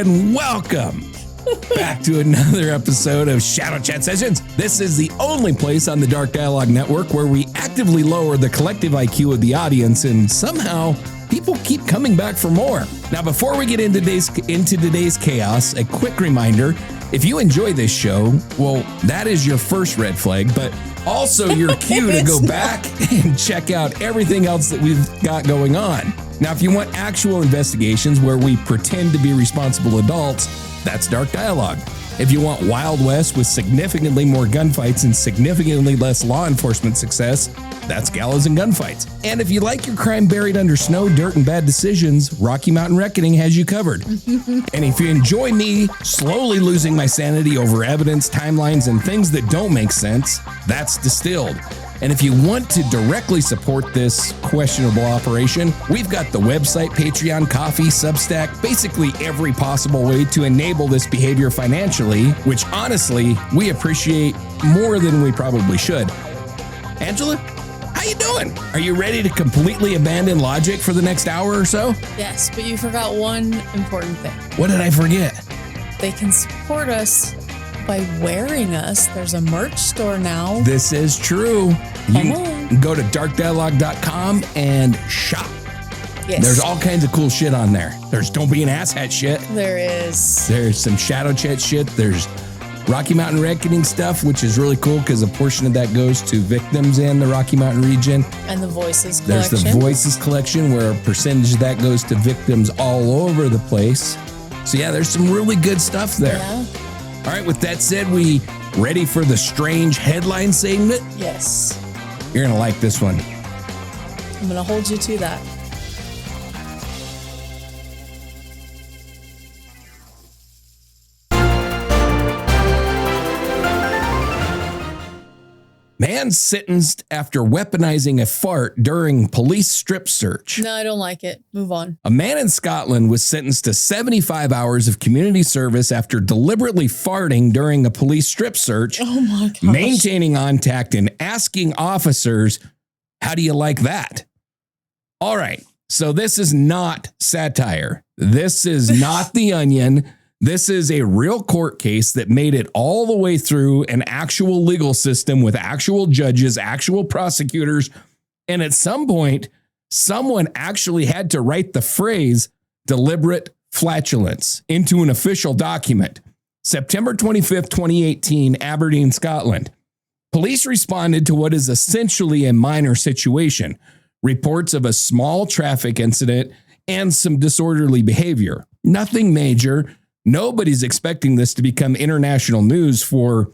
and welcome back to another episode of Shadow Chat Sessions. This is the only place on the Dark Dialogue Network where we actively lower the collective IQ of the audience, and somehow people keep coming back for more. Now, before we get into today's chaos, a quick reminder: if you enjoy this show, well, that is your first red flag, but also your cue to go back and check out everything else that we've got going on. Now, if you want actual investigations where we pretend to be responsible adults, that's Dark Dialogue. If you want Wild West with significantly more gunfights and significantly less law enforcement success, that's Gallows and Gunfights. And if you like your crime buried under snow, dirt, and bad decisions, Rocky Mountain Reckoning has you covered. And if you enjoy me slowly losing my sanity over evidence, timelines, and things that don't make sense, that's Distilled. And if you want to directly support this questionable operation, we've got the website, Patreon, Coffee, Substack, basically every possible way to enable this behavior financially, which honestly, we appreciate more than we probably should. Angela, how you doing? Are you ready to completely abandon logic for the next hour or so? Yes, but you forgot one important thing. What did I forget? They can support us by wearing us. There's a merch store now. This is true. You can go to darkdialogue.com and shop. Yes. There's all kinds of cool shit on there. There's Don't Be an Asshat shit. There is. There's some Shadow Chat shit. There's Rocky Mountain Reckoning stuff, which is really cool because a portion of that goes to victims in the Rocky Mountain region. And the Voices collection. There's the Voices collection where a percentage of that goes to victims all over the place. So yeah, there's some really good stuff there. Yeah. All right, with that said, we ready for the strange headline segment? Yes. You're going to like this one. I'm going to hold you to that. Man sentenced after weaponizing a fart during police strip search. No, I don't like it. Move on. A man in Scotland was sentenced to 75 hours of community service after deliberately farting during a police strip search. Oh my gosh. Maintaining contact and asking officers, how do you like that? All right. So this is not satire. This is not The Onion. This is a real court case that made it all the way through an actual legal system with actual judges, actual prosecutors. And at some point, someone actually had to write the phrase deliberate flatulence into an official document. September 25th, 2018, Aberdeen, Scotland. Police responded to what is essentially a minor situation. Reports of a small traffic incident and some disorderly behavior. Nothing major. Nobody's expecting this to become international news for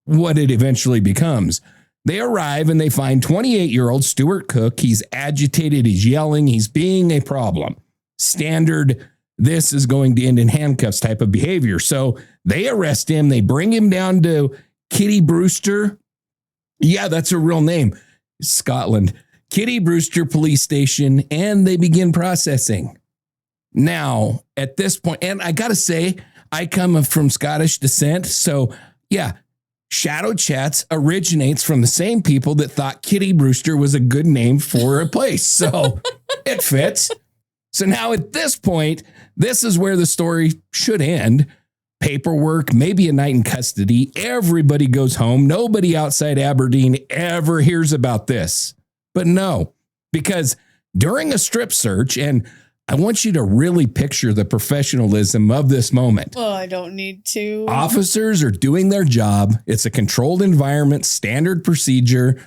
what it eventually becomes. They arrive and they find 28-year-old Stuart Cook. He's agitated. He's yelling. He's being a problem. Standard, this is going to end in handcuffs type of behavior. So they arrest him. They bring him down to Kitty Brewster. Yeah, that's her real name. Scotland. Kitty Brewster Police Station, and they begin processing. Now, at this point, and I got to say, I come from Scottish descent. So, yeah, Shadow Chats originates from the same people that thought Kitty Brewster was a good name for a place. So it fits. So now at this point, this is where the story should end. Paperwork, maybe a night in custody. Everybody goes home. Nobody outside Aberdeen ever hears about this. But no, because during a strip search, and I want you to really picture the professionalism of this moment. Oh, I don't need to. Officers are doing their job. It's a controlled environment, standard procedure.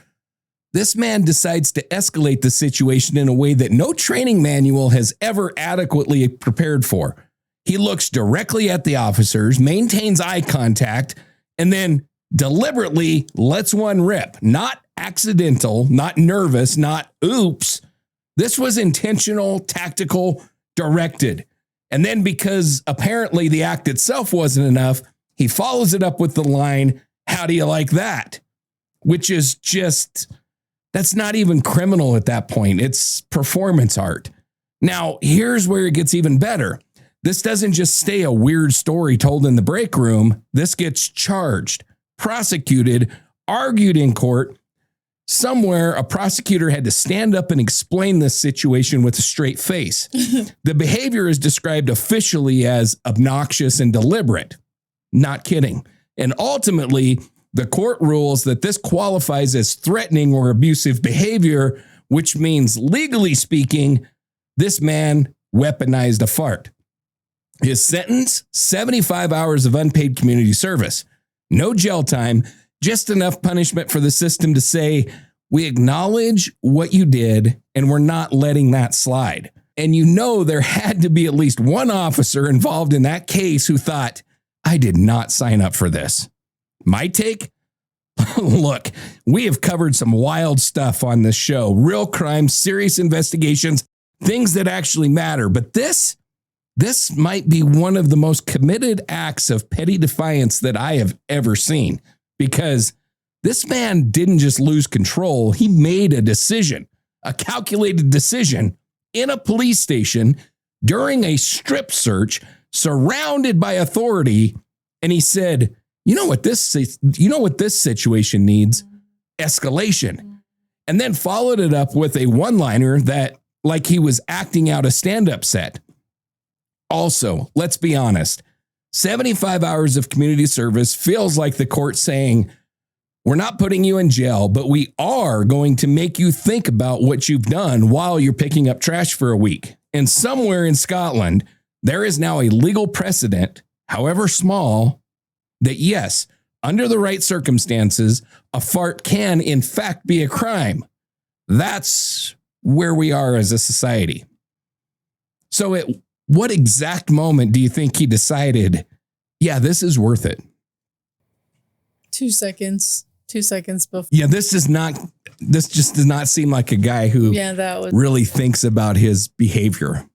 This man decides to escalate the situation in a way that no training manual has ever adequately prepared for. He looks directly at the officers, maintains eye contact, and then deliberately lets one rip. Not accidental, not nervous, not oops. This was intentional, tactical, directed. And then because apparently the act itself wasn't enough, he follows it up with the line, how do you like that? Which is just, that's not even criminal at that point. It's performance art. Now, here's where it gets even better. This doesn't just stay a weird story told in the break room. This gets charged, prosecuted, argued in court. Somewhere, a prosecutor had to stand up and explain this situation with a straight face. The behavior is described officially as obnoxious and deliberate. Not kidding. And ultimately, the court rules that this qualifies as threatening or abusive behavior, which means, legally speaking, this man weaponized a fart. His sentence, 75 hours of unpaid community service. No jail time, just enough punishment for the system to say, we acknowledge what you did and we're not letting that slide. And you know there had to be at least one officer involved in that case who thought, I did not sign up for this. My take? Look, we have covered some wild stuff on this show. Real crime, serious investigations, things that actually matter. But this might be one of the most committed acts of petty defiance that I have ever seen, because this man didn't just lose control. He made a decision, a calculated decision in a police station during a strip search, surrounded by authority. And he said, you know what this situation needs? Escalation. And then followed it up with a one-liner that, like he was acting out a stand-up set. Also, let's be honest, 75 hours of community service feels like the court saying, we're not putting you in jail, but we are going to make you think about what you've done while you're picking up trash for a week. And somewhere in Scotland, there is now a legal precedent, however small, that yes, under the right circumstances, a fart can in fact be a crime. That's where we are as a society. So at what exact moment do you think he decided, yeah, this is worth it? 2 seconds. 2 seconds before. Yeah, this just does not seem like a guy who really thinks about his behavior.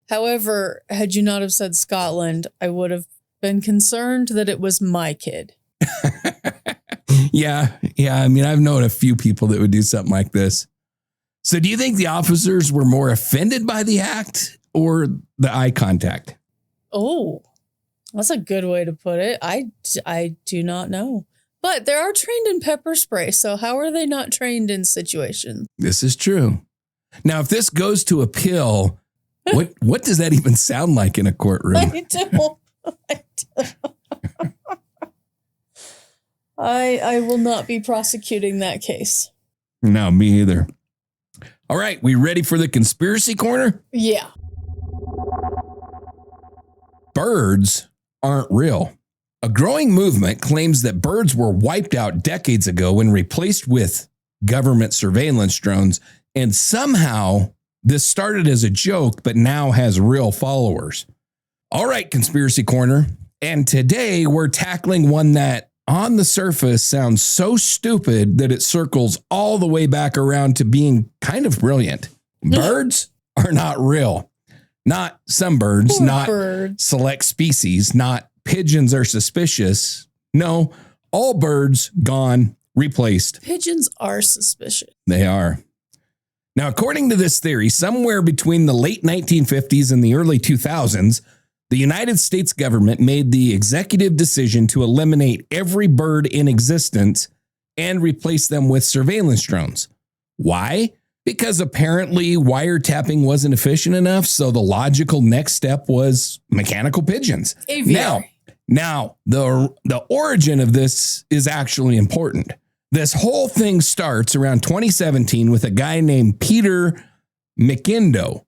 However, had you not have said Scotland, I would have been concerned that it was my kid. Yeah. I mean, I've known a few people that would do something like this. So do you think the officers were more offended by the act or the eye contact? Oh, that's a good way to put it. I do not know. But they are trained in pepper spray, so how are they not trained in situations? This is true. Now, if this goes to appeal, what does that even sound like in a courtroom? I don't. I will not be prosecuting that case. No, me either. All right, we ready for the conspiracy corner? Yeah. Birds aren't real. A growing movement claims that birds were wiped out decades ago and replaced with government surveillance drones. And somehow this started as a joke, but now has real followers. All right, Conspiracy Corner. And today we're tackling one that on the surface sounds so stupid that it circles all the way back around to being kind of brilliant. Birds are not real. Not some birds, Poor not birds. Select species, not pigeons are suspicious. No, all birds gone, replaced. Pigeons are suspicious. They are. Now, according to this theory, somewhere between the late 1950s and the early 2000s, the United States government made the executive decision to eliminate every bird in existence and replace them with surveillance drones. Why? Because apparently wiretapping wasn't efficient enough, so the logical next step was mechanical pigeons. Aviary. Now, the origin of this is actually important. This whole thing starts around 2017 with a guy named Peter McIndoe,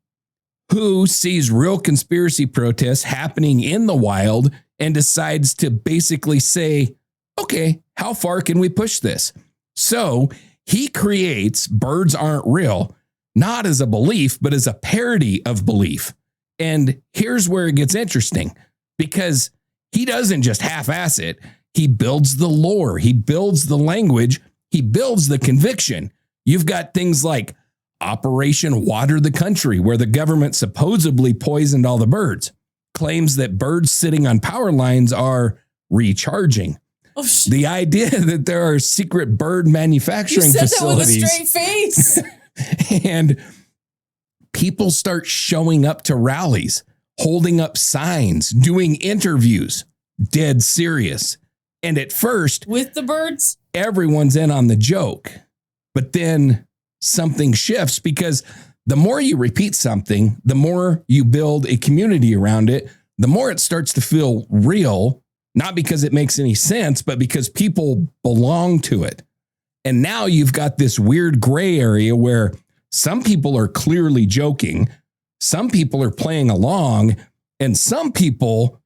who sees real conspiracy protests happening in the wild and decides to basically say, okay, how far can we push this? So he creates Birds Aren't Real, not as a belief, but as a parody of belief. And here's where it gets interesting, because he doesn't just half-ass it. He builds the lore. He builds the language. He builds the conviction. You've got things like Operation Water the Country, where the government supposedly poisoned all the birds, claims that birds sitting on power lines are recharging. Oh, the idea that there are secret bird manufacturing facilities. You said that with a straight face. And people start showing up to rallies, holding up signs, doing interviews, dead serious. And at first, with the birds, everyone's in on the joke. But then something shifts because the more you repeat something, the more you build a community around it, the more it starts to feel real, not because it makes any sense, but because people belong to it. And now you've got this weird gray area where some people are clearly joking, some people are playing along, and some people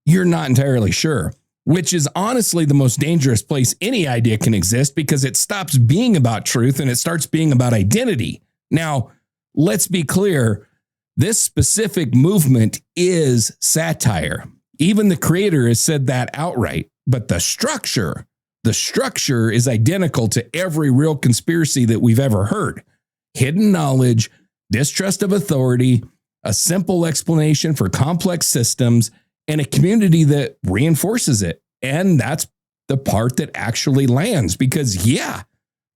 you're not entirely sure, which is honestly the most dangerous place any idea can exist because it stops being about truth and it starts being about identity. Now, let's be clear. This specific movement is satire. Even the creator has said that outright, but the structure is identical to every real conspiracy that we've ever heard. Hidden knowledge, distrust of authority, a simple explanation for complex systems, and a community that reinforces it. And that's the part that actually lands because, yeah,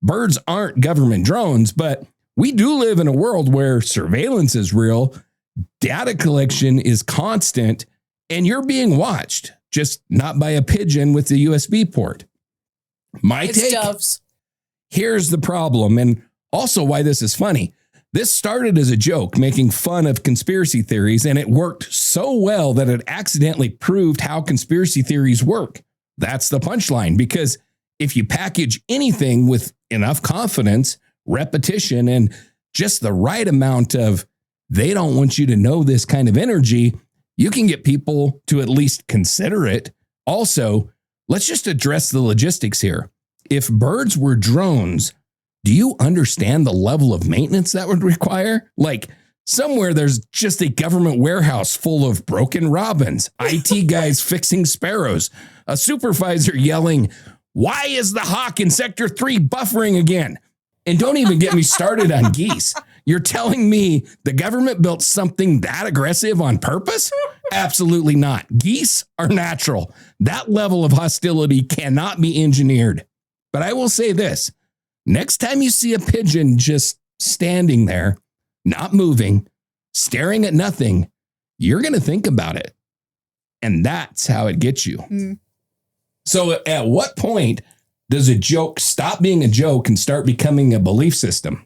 birds aren't government drones, but we do live in a world where surveillance is real, data collection is constant, and you're being watched, just not by a pigeon with the USB port. My take, doves. Here's the problem, and also why this is funny. This started as a joke, making fun of conspiracy theories, and it worked so well that it accidentally proved how conspiracy theories work. That's the punchline, because if you package anything with enough confidence, repetition, and just the right amount of they don't want you to know this kind of energy, you can get people to at least consider it. Also, let's just address the logistics here. If birds were drones, do you understand the level of maintenance that would require? Like somewhere there's just a government warehouse full of broken robins, IT guys fixing sparrows, a supervisor yelling, "Why is the hawk in Sector 3 buffering again?" And don't even get me started on geese. You're telling me the government built something that aggressive on purpose? Absolutely not. Geese are natural. That level of hostility cannot be engineered. But I will say this. Next time you see a pigeon just standing there, not moving, staring at nothing, you're going to think about it. And that's how it gets you. Mm. So at what point does a joke stop being a joke and start becoming a belief system?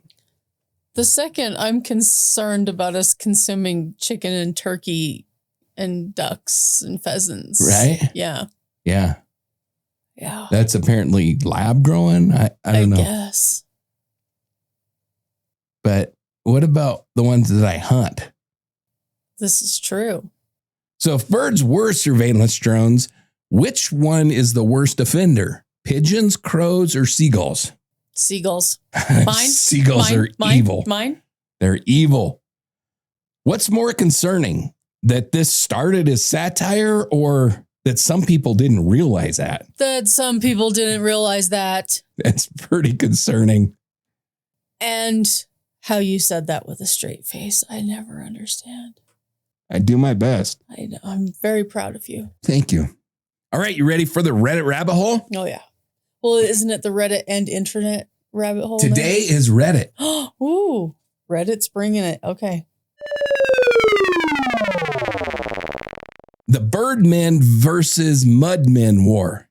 The second I'm concerned about us consuming chicken and turkey and ducks and pheasants. Right? Yeah. Yeah. Yeah. That's apparently lab growing. I don't know. I guess. But what about the ones that I hunt? This is true. So if birds were surveillance drones, which one is the worst offender? Pigeons, crows, or seagulls? Seagulls. Mine. Seagulls are evil. Mine. They're evil. What's more concerning, that this started as satire or that some people didn't realize that? That some people didn't realize that. That's pretty concerning. And how you said that with a straight face, I never understand. I do my best. I know. I'm very proud of you. Thank you. All right, you ready for the Reddit rabbit hole? Oh, yeah. Well, isn't it the Reddit and internet rabbit hole? Today is Reddit. Ooh, Reddit's bringing it. Okay. The Birdmen versus Mudmen war.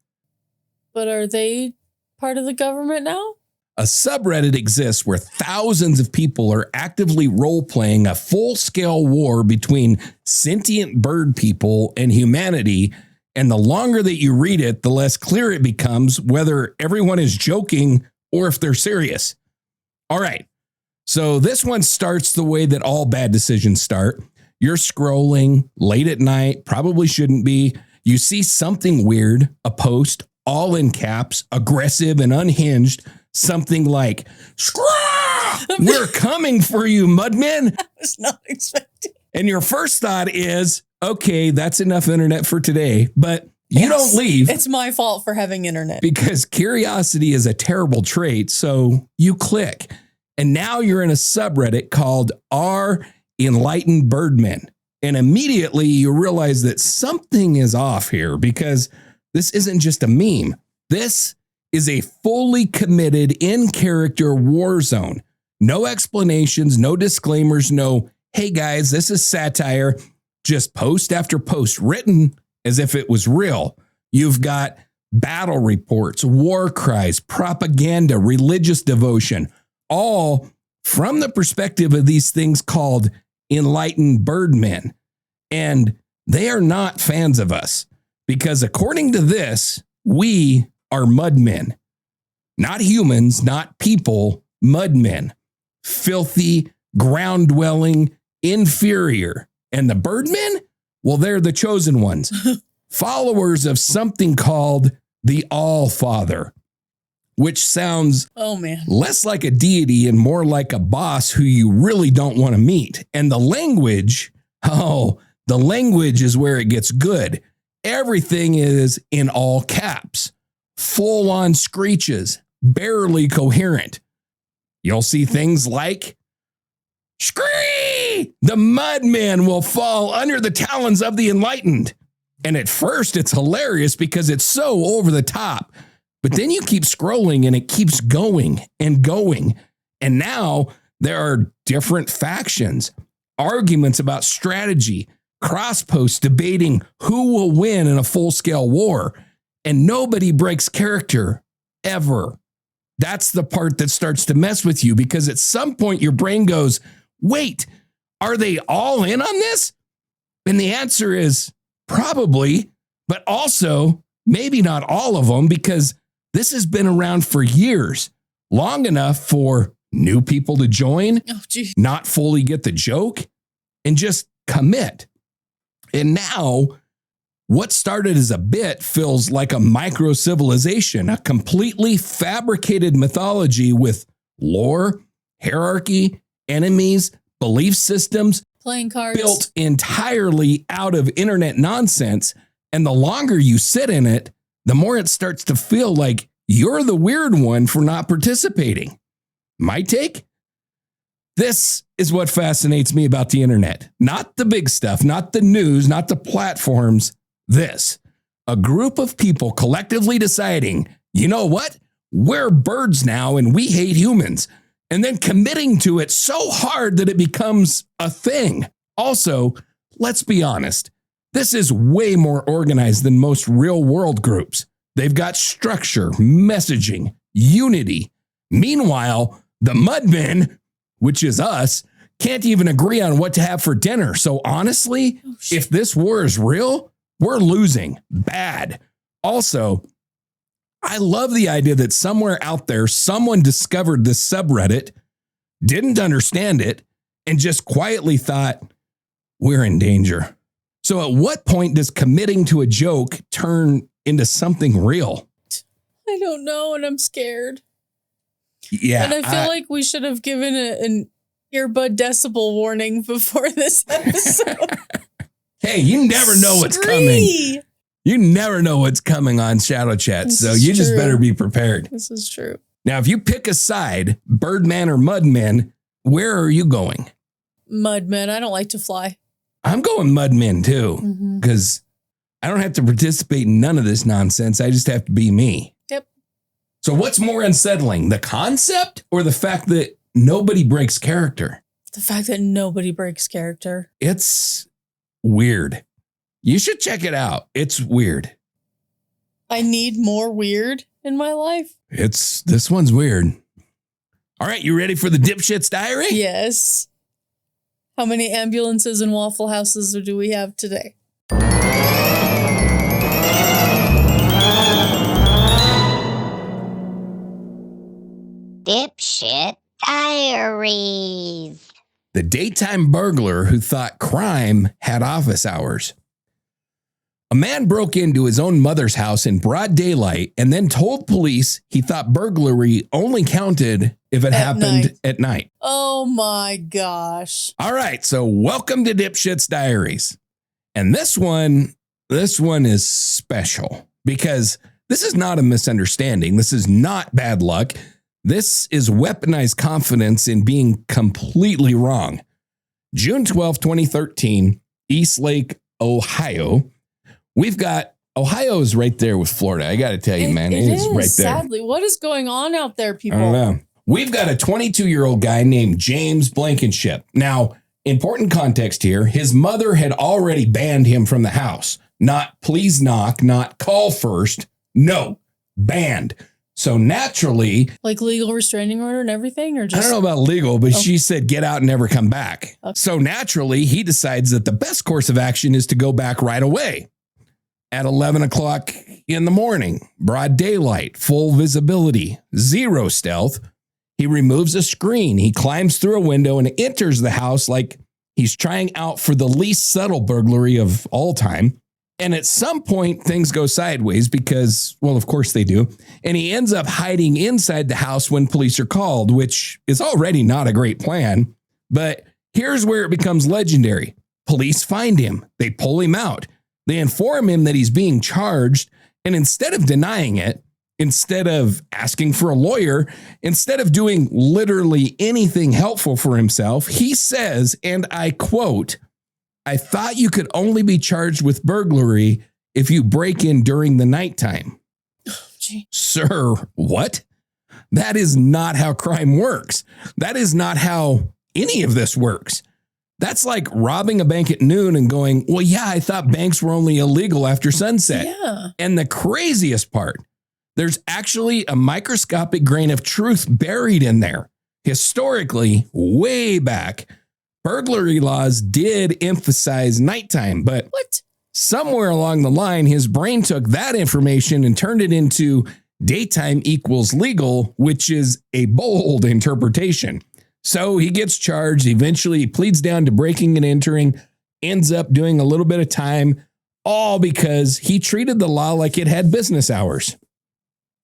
But are they part of the government now? A subreddit exists where thousands of people are actively role-playing a full-scale war between sentient bird people and humanity. And the longer that you read it, the less clear it becomes whether everyone is joking or if they're serious. All right. So this one starts the way that all bad decisions start. You're scrolling late at night, probably shouldn't be. You see something weird, a post, all in caps, aggressive and unhinged, something like, "Scraw! We're coming for you, Mudmen." I was not expecting. And your first thought is, okay, that's enough internet for today, but you don't leave. It's my fault for having internet. Because curiosity is a terrible trait, so you click. And now you're in a subreddit called R Enlightened Birdmen. And immediately you realize that something is off here because this isn't just a meme. This is a fully committed in-character war zone. No explanations, no disclaimers, no, "Hey guys, this is satire." Just post after post written as if it was real. You've got battle reports, war cries, propaganda, religious devotion, all from the perspective of these things called enlightened birdmen. And they are not fans of us because according to this, we are mudmen, not humans, not people, mudmen, filthy, ground-dwelling, inferior. And the birdmen, well, they're the chosen ones, followers of something called the All-Father, which sounds less like a deity and more like a boss who you really don't want to meet. And the language is where it gets good. Everything is in all caps, full-on screeches, barely coherent. You'll see things like, "Scree! The mudmen will fall under the talons of the enlightened." And at first it's hilarious because it's so over the top. But then you keep scrolling and it keeps going and going. And now there are different factions, arguments about strategy, cross posts debating who will win in a full-scale war. And nobody breaks character ever. That's the part that starts to mess with you because at some point your brain goes, wait, are they all in on this? And the answer is probably, but also maybe not all of them because this has been around for years, long enough for new people to join, not fully get the joke, and just commit. And now what started as a bit feels like a micro-civilization, a completely fabricated mythology with lore, hierarchy, enemies, belief systems, playing cards, built entirely out of internet nonsense. And the longer you sit in it, the more it starts to feel like you're the weird one for not participating. My take? This is what fascinates me about the internet. Not the big stuff, not the news, not the platforms. This, a group of people collectively deciding, you know what? We're birds now and we hate humans. And then committing to it so hard that it becomes a thing. Also, let's be honest. This is way more organized than most real world groups. They've got structure, messaging, unity. Meanwhile, the Mudmen, which is us, can't even agree on what to have for dinner. So honestly, if this war is real, we're losing bad. Also, I love the idea that somewhere out there, someone discovered this subreddit, didn't understand it, and just quietly thought, we're in danger. So at what point does committing to a joke turn into something real? I don't know, and I'm scared. Yeah. And I feel like we should have given an earbud decibel warning before this episode. Hey, you never know what's coming. You never know what's coming on Shadow Chat, so you just better be prepared. This is true. Now, if you pick a side, Birdman or Mudmen, where are you going? Mudmen. I don't like to fly. I'm going Mudmen too, because I don't have to participate in none of this nonsense. I just have to be me. Yep. So what's more unsettling, the concept or the fact that nobody breaks character? The fact that nobody breaks character. It's weird. You should check it out. It's weird. I need more weird in my life. This one's weird. All right, you ready for the Dipshit's Diary? Yes. How many ambulances and Waffle Houses do we have today? Dipshit Diaries. The daytime burglar who thought crime had office hours. A man broke into his own mother's house in broad daylight and then told police he thought burglary only counted if it happened at night. Oh my gosh. All right, so welcome to Dipshit's Diaries. And this one is special because this is not a misunderstanding. This is not bad luck. This is weaponized confidence in being completely wrong. June 12, 2013, Eastlake, Ohio. We've got Ohio's right there with Florida. I got to tell you, man, it is right there. Sadly, what is going on out there, people? I don't know. We've got a 22-year-old guy named James Blankenship. Now, important context here. His mother had already banned him from the house. Not please knock, not call first. No, banned. So naturally, like legal restraining order and everything, or just I don't know about legal, but she said get out and never come back. Okay. So naturally, he decides that the best course of action is to go back right away. At 11 o'clock in the morning, broad daylight, full visibility, zero stealth. He removes a screen. He climbs through a window and enters the house like he's trying out for the least subtle burglary of all time. And at some point, things go sideways because, well, of course they do. And he ends up hiding inside the house when police are called, which is already not a great plan. But here's where it becomes legendary. Police find him. They pull him out. They inform him that he's being charged. And instead of denying it, instead of asking for a lawyer, instead of doing literally anything helpful for himself, he says, and I quote, "I thought you could only be charged with burglary if you break in during the nighttime." Gee. Sir, what? That is not how crime works. That is not how any of this works. That's like robbing a bank at noon and going, well, yeah, I thought banks were only illegal after sunset. Yeah. And the craziest part, there's actually a microscopic grain of truth buried in there. Historically, way back, burglary laws did emphasize nighttime, but What? somewhere along the line, his brain took that information and turned it into daytime equals legal, which is a bold interpretation. So he gets charged. Eventually, he pleads down to breaking and entering, ends up doing a little bit of time, all because he treated the law like it had business hours.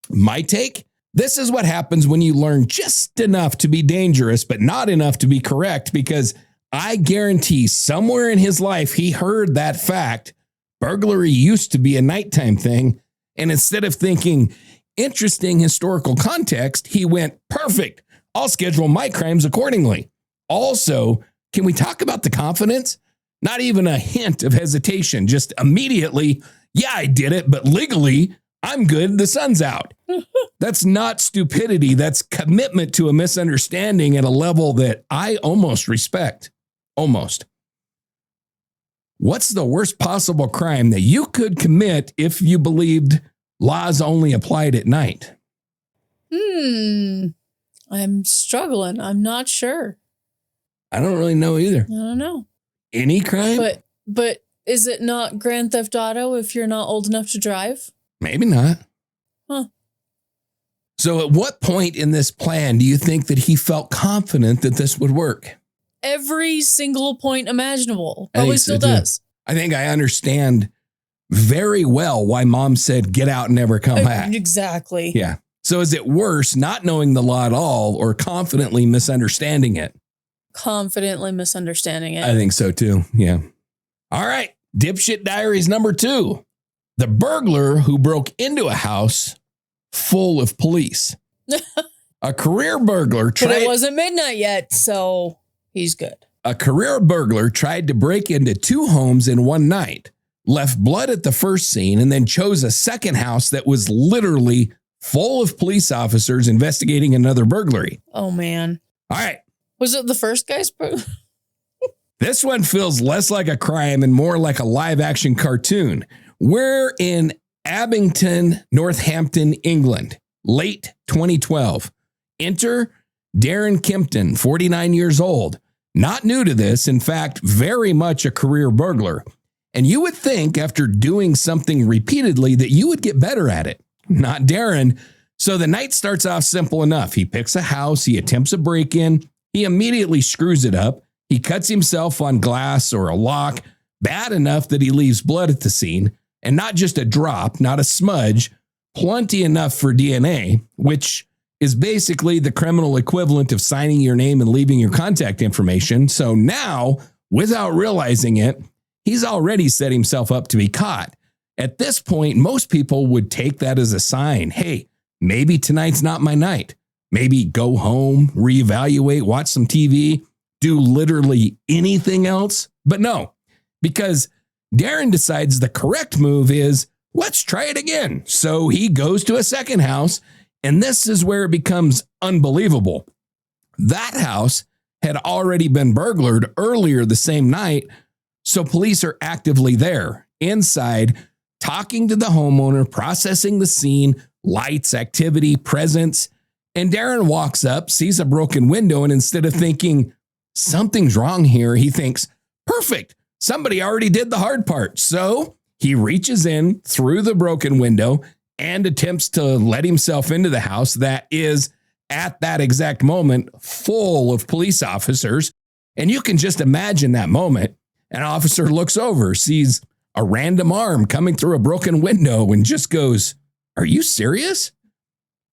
My take? This is what happens when you learn just enough to be dangerous, but not enough to be correct, because I guarantee somewhere in his life, he heard that fact. Burglary used to be a nighttime thing. And instead of thinking, interesting historical context, he went, perfect. I'll schedule my crimes accordingly. Also, can we talk about the confidence? Not even a hint of hesitation, just immediately, yeah, I did it, but legally, I'm good. The sun's out. That's not stupidity. That's commitment to a misunderstanding at a level that I almost respect. Almost. What's the worst possible crime that you could commit if you believed laws only applied at night? I'm struggling. I'm not sure. I don't really know either. I don't know. Any crime? But is it not Grand Theft Auto if you're not old enough to drive? Maybe not. Huh. So at what point in this plan do you think that he felt confident that this would work? Every single point imaginable. I think Probably so, still too. does. I think I understand very well why mom said, get out and never come back. Exactly. Yeah. So is it worse not knowing the law at all or confidently misunderstanding it? Confidently misunderstanding it. I think so too. Yeah. All right. Dipshit Diaries number 2. The burglar who broke into a house full of police. A career burglar But it wasn't midnight yet, so he's good. A career burglar tried to break into 2 homes in one night, left blood at the first scene, and then chose a second house that was literally full of police officers investigating another burglary. Oh, man. All right. Was it the first guy's? This one feels less like a crime and more like a live action cartoon. We're in Abington, Northampton, England, late 2012. Enter Darren Kimpton, 49 years old. Not new to this, in fact, very much a career burglar. And you would think after doing something repeatedly that you would get better at it. Not Darren. So the night starts off simple enough. He picks a house, he attempts a break-in, he immediately screws it up. He cuts himself on glass or a lock, bad enough that he leaves blood at the scene, and not just a drop, not a smudge, plenty enough for DNA, which is basically the criminal equivalent of signing your name and leaving your contact information. So now, without realizing it, he's already set himself up to be caught. At this point, most people would take that as a sign. Hey, maybe tonight's not my night. Maybe go home, reevaluate, watch some TV, do literally anything else. But no, because Darren decides the correct move is, let's try it again. So he goes to a second house, and this is where it becomes unbelievable. That house had already been burglared earlier the same night, so police are actively there. Inside, talking to the homeowner, processing the scene, lights, activity, presence. And Darren walks up, sees a broken window, and instead of thinking, something's wrong here, he thinks, perfect, somebody already did the hard part. So he reaches in through the broken window and attempts to let himself into the house that is, at that exact moment, full of police officers. And you can just imagine that moment. An officer looks over, sees a random arm coming through a broken window and just goes, "Are you serious?"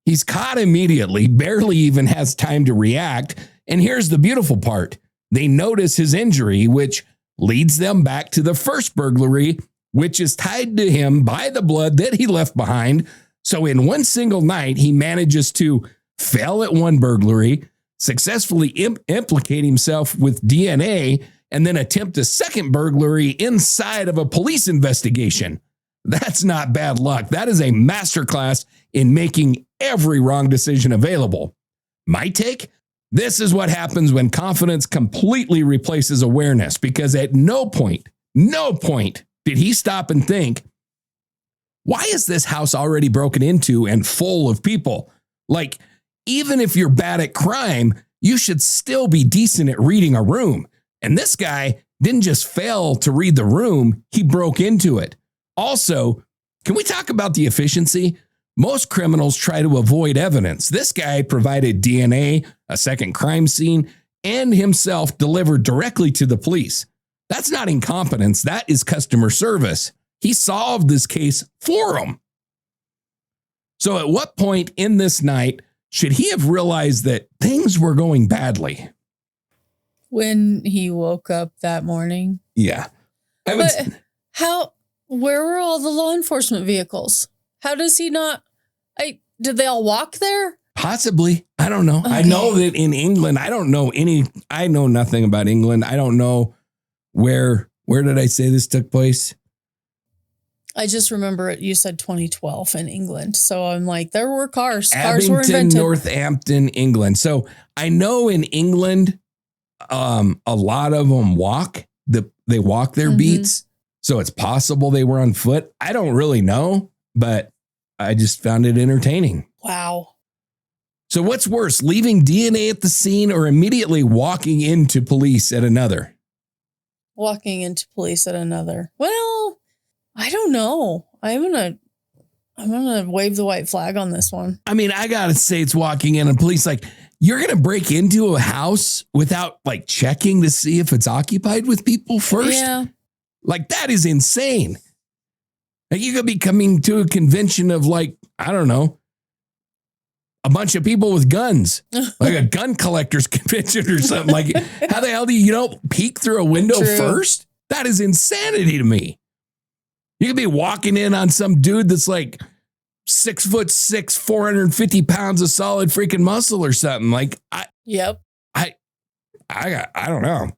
He's caught immediately, barely even has time to react. And here's the beautiful part. They notice his injury, which leads them back to the first burglary, which is tied to him by the blood that he left behind. So in one single night, he manages to fail at one burglary, successfully implicate himself with DNA, and then attempt a second burglary inside of a police investigation. That's not bad luck. That is a masterclass in making every wrong decision available. My take? This is what happens when confidence completely replaces awareness, because at no point did he stop and think, why is this house already broken into and full of people? Like, even if you're bad at crime, you should still be decent at reading a room. And this guy didn't just fail to read the room, he broke into it. Also, can we talk about the efficiency? Most criminals try to avoid evidence. This guy provided DNA, a second crime scene, and himself delivered directly to the police. That's not incompetence, that is customer service. He solved this case for them. So at what point in this night should he have realized that things were going badly? When he woke up that morning. Yeah. Where were all the law enforcement vehicles? How does he not, did they all walk there? Possibly. I don't know. Okay. I know that in England, I know nothing about England. I don't know where did I say this took place? I just remember you said 2012 in England. So I'm like, there were cars. Cars were invented. Abington, Northampton, England. So I know in England, a lot of them walk. They walk their beats. So it's possible they were on foot. I don't really know, but I just found it entertaining. Wow. So what's worse, leaving DNA at the scene or immediately walking into police at another? Walking into police at another. Well, I don't know. I'm gonna wave the white flag on this one. I mean, I gotta say it's walking in and police, like, you're gonna break into a house without like checking to see if it's occupied with people first? Yeah. Like, that is insane. Like, you could be coming to a convention of, like, I don't know, a bunch of people with guns, like a gun collector's convention or something. Like, how the hell do you peek through a window first? That is insanity to me. You could be walking in on some dude that's like 6'6", 450 pounds of solid freaking muscle or something. Like, I don't know.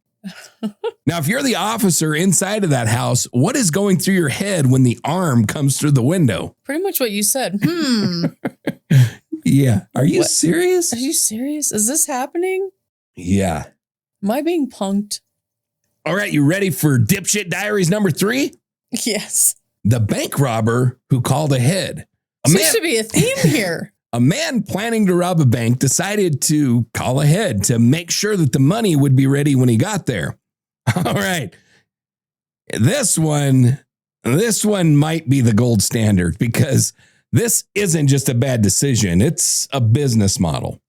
Now, if you're the officer inside of that house, what is going through your head when the arm comes through the window? Pretty much what you said. Yeah. Are you serious? Are you serious? Is this happening? Yeah. Am I being punked? All right. You ready for Dipshit Diaries number 3? Yes. The bank robber who called ahead. Seems to be a theme here. A man planning to rob a bank decided to call ahead to make sure that the money would be ready when he got there. All right. This one might be the gold standard because this isn't just a bad decision. It's a business model.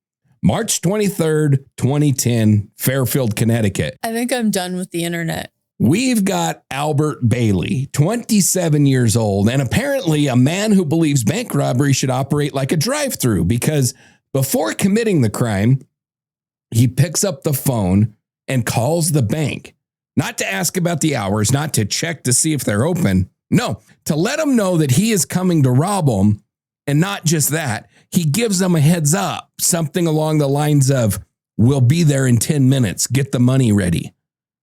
March 23rd, 2010, Fairfield, Connecticut. I think I'm done with the internet. We've got Albert Bailey, 27 years old, and apparently a man who believes bank robbery should operate like a drive-through because before committing the crime, he picks up the phone and calls the bank, not to ask about the hours, not to check to see if they're open. No, to let them know that he is coming to rob them. And not just that, he gives them a heads up, something along the lines of, "We'll be there in 10 minutes. Get the money ready."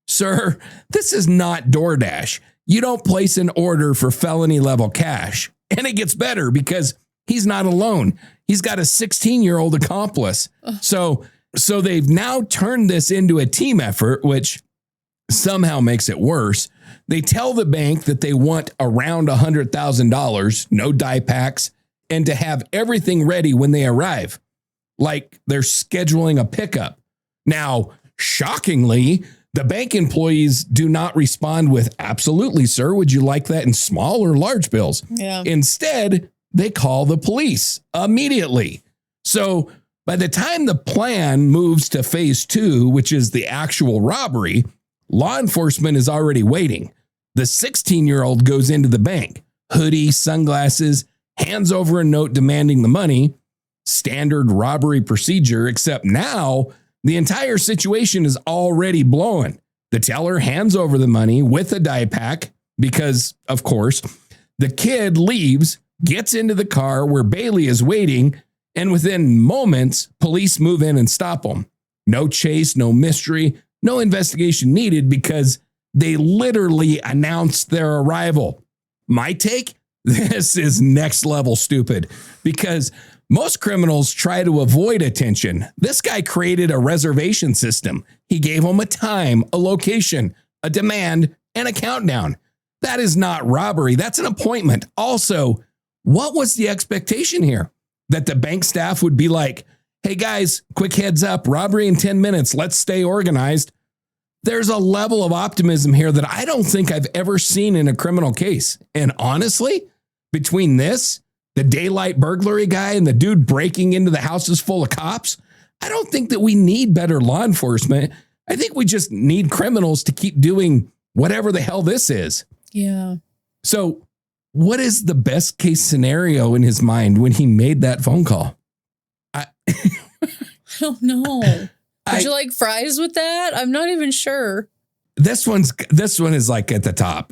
Sir, this is not DoorDash. You don't place an order for felony level cash. And it gets better because he's not alone. He's got a 16-year-old accomplice. So they've now turned this into a team effort, which somehow makes it worse. They tell the bank that they want around $100,000, no die packs, and to have everything ready when they arrive, like they're scheduling a pickup. Now, shockingly, the bank employees do not respond with, absolutely, sir. Would you like that in small or large bills? Yeah. Instead, they call the police immediately. So by the time the plan moves to phase 2, which is the actual robbery, law enforcement is already waiting. The 16-year-old goes into the bank, hoodie, sunglasses, hands over a note demanding the money. Standard robbery procedure, except now the entire situation is already blowing. The teller hands over the money with a die pack because, of course, the kid leaves, gets into the car where Bailey is waiting, and within moments, police move in and stop him. No chase, no mystery, no investigation needed because they literally announced their arrival. My take? This is next level stupid because most criminals try to avoid attention. This guy created a reservation system. He gave them a time, a location, a demand, and a countdown. That is not robbery. That's an appointment. Also, what was the expectation here? That the bank staff would be like, hey guys, quick heads up, robbery in 10 minutes. Let's stay organized. There's a level of optimism here that I don't think I've ever seen in a criminal case. And honestly, between this, the daylight burglary guy, and the dude breaking into the houses full of cops, I don't think that we need better law enforcement. I think we just need criminals to keep doing whatever the hell this is. Yeah. So what is the best case scenario in his mind when he made that phone call? I don't know. Would you like fries with that? I'm not even sure. This one is like at the top.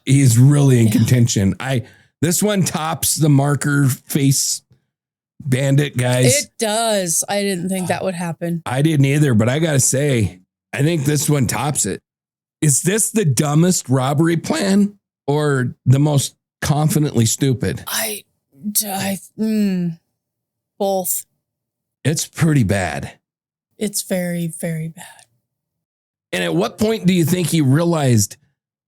He's really in contention. This one tops the marker face bandit guys. It does. I didn't think that would happen. I didn't either, but I got to say, I think this one tops it. Is this the dumbest robbery plan or the most confidently stupid? Both. It's pretty bad. It's very, very bad. And at what point do you think he realized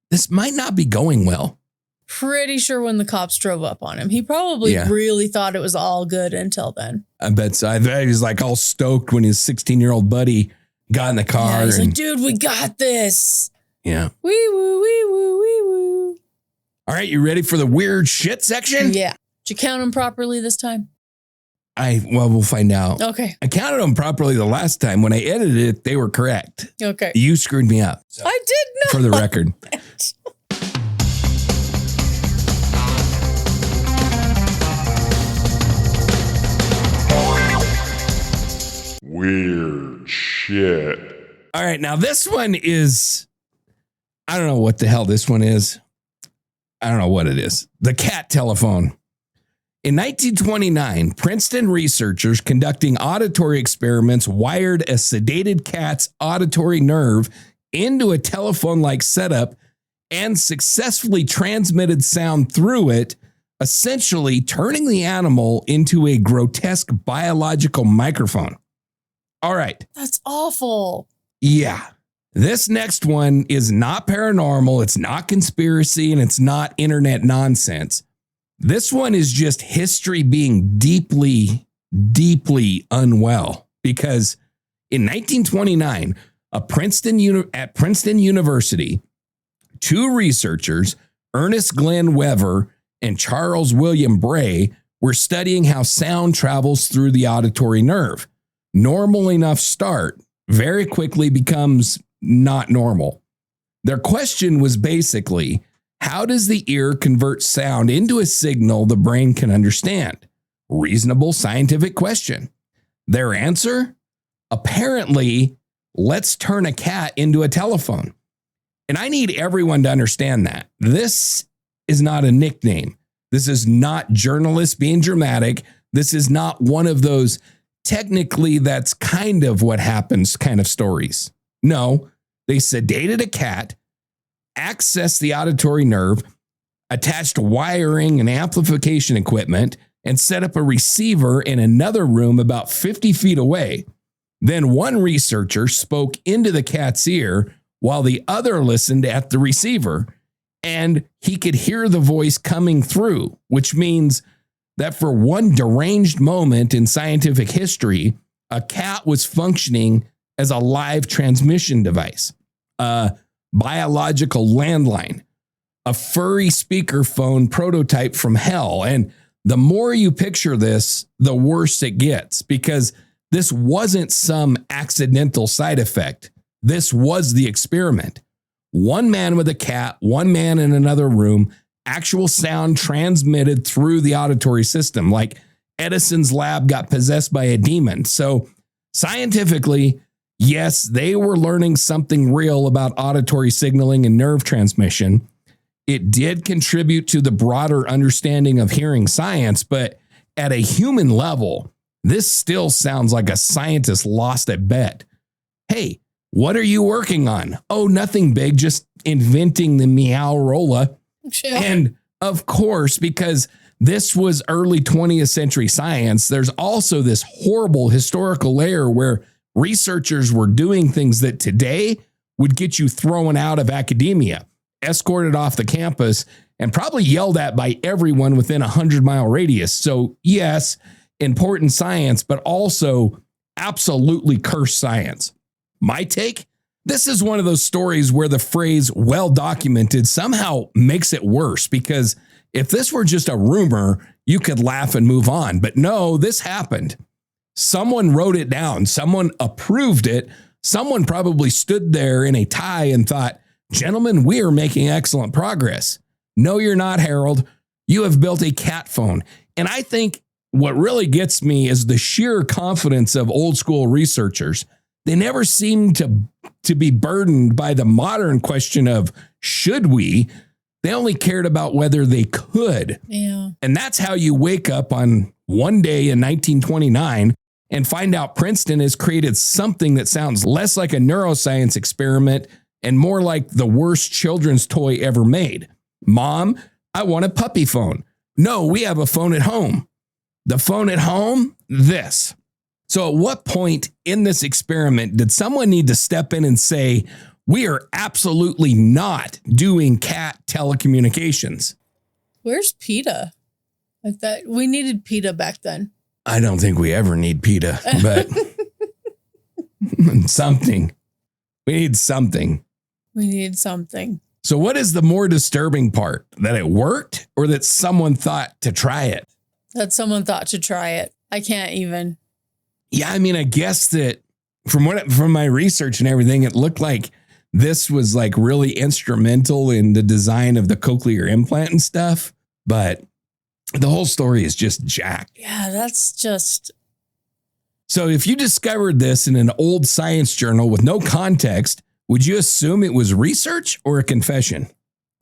this might not be going well? Pretty sure when the cops drove up on him. He probably really thought it was all good until then. I bet so. I bet he was like all stoked when his 16-year-old buddy got in the car. Yeah, he's like, dude, we got this. Yeah. Wee woo, wee woo, wee woo. All right, you ready for the weird shit section? Yeah. Did you count them properly this time? We'll find out. Okay. I counted them properly the last time. When I edited it, they were correct. Okay. You screwed me up. So, I did not. For the record. Weird shit. All right, now this one is, I don't know what the hell this one is. I don't know what it is. The cat telephone. In 1929, Princeton researchers conducting auditory experiments wired a sedated cat's auditory nerve into a telephone-like setup and successfully transmitted sound through it, essentially turning the animal into a grotesque biological microphone. All right. That's awful. Yeah. This next one is not paranormal. It's not conspiracy and it's not internet nonsense. This one is just history being deeply, deeply unwell because in 1929, at Princeton University, two researchers, Ernest Glenn Weaver and Charles William Bray, were studying how sound travels through the auditory nerve. Normal enough start very quickly becomes not normal. Their question was basically, how does the ear convert sound into a signal the brain can understand? Reasonable scientific question. Their answer? Apparently, let's turn a cat into a telephone. And I need everyone to understand that. This is not a nickname. This is not journalists being dramatic. This is not one of those technically that's kind of what happens kind of stories. No, they sedated a cat, accessed the auditory nerve, attached wiring and amplification equipment, and set up a receiver in another room about 50 feet away. Then one researcher spoke into the cat's ear while the other listened at the receiver, and he could hear the voice coming through, which means that for one deranged moment in scientific history, a cat was functioning as a live transmission device, a biological landline, a furry speakerphone prototype from hell. And the more you picture this, the worse it gets, because this wasn't some accidental side effect. This was the experiment. One man with a cat, one man in another room, actual sound transmitted through the auditory system, like Edison's lab got possessed by a demon. So scientifically, yes, they were learning something real about auditory signaling and nerve transmission. It did contribute to the broader understanding of hearing science, but at a human level, this still sounds like a scientist lost a bet. Hey, what are you working on? Oh, nothing big, just inventing the meow-rolla. Yeah. And of course, because this was early 20th century science, there's also this horrible historical layer where researchers were doing things that today would get you thrown out of academia, escorted off the campus, and probably yelled at by everyone within a 100-mile radius. So yes, important science, but also absolutely cursed science. My take? This is one of those stories where the phrase well documented somehow makes it worse, because if this were just a rumor, you could laugh and move on. But no, this happened. Someone wrote it down. Someone approved it. Someone probably stood there in a tie and thought, gentlemen, we are making excellent progress. No, you're not, Harold. You have built a cat phone. And I think what really gets me is the sheer confidence of old school researchers. They never seem to be burdened by the modern question of should we? They only cared about whether they could. Yeah. And that's how you wake up on one day in 1929 and find out Princeton has created something that sounds less like a neuroscience experiment and more like the worst children's toy ever made. Mom, I want a puppy phone. No, we have a phone at home. The phone at home, this. So at what point in this experiment did someone need to step in and say, we are absolutely not doing cat telecommunications? Where's PETA? I thought we needed PETA back then. I don't think we ever need PETA, but something. We need something. We need something. So what is the more disturbing part? That it worked or that someone thought to try it? That someone thought to try it. I can't even. Yeah, I mean, I guess that from my research and everything, it looked like this was like really instrumental in the design of the cochlear implant and stuff. But the whole story is just jacked. Yeah, that's just. So if you discovered this in an old science journal with no context, would you assume it was research or a confession?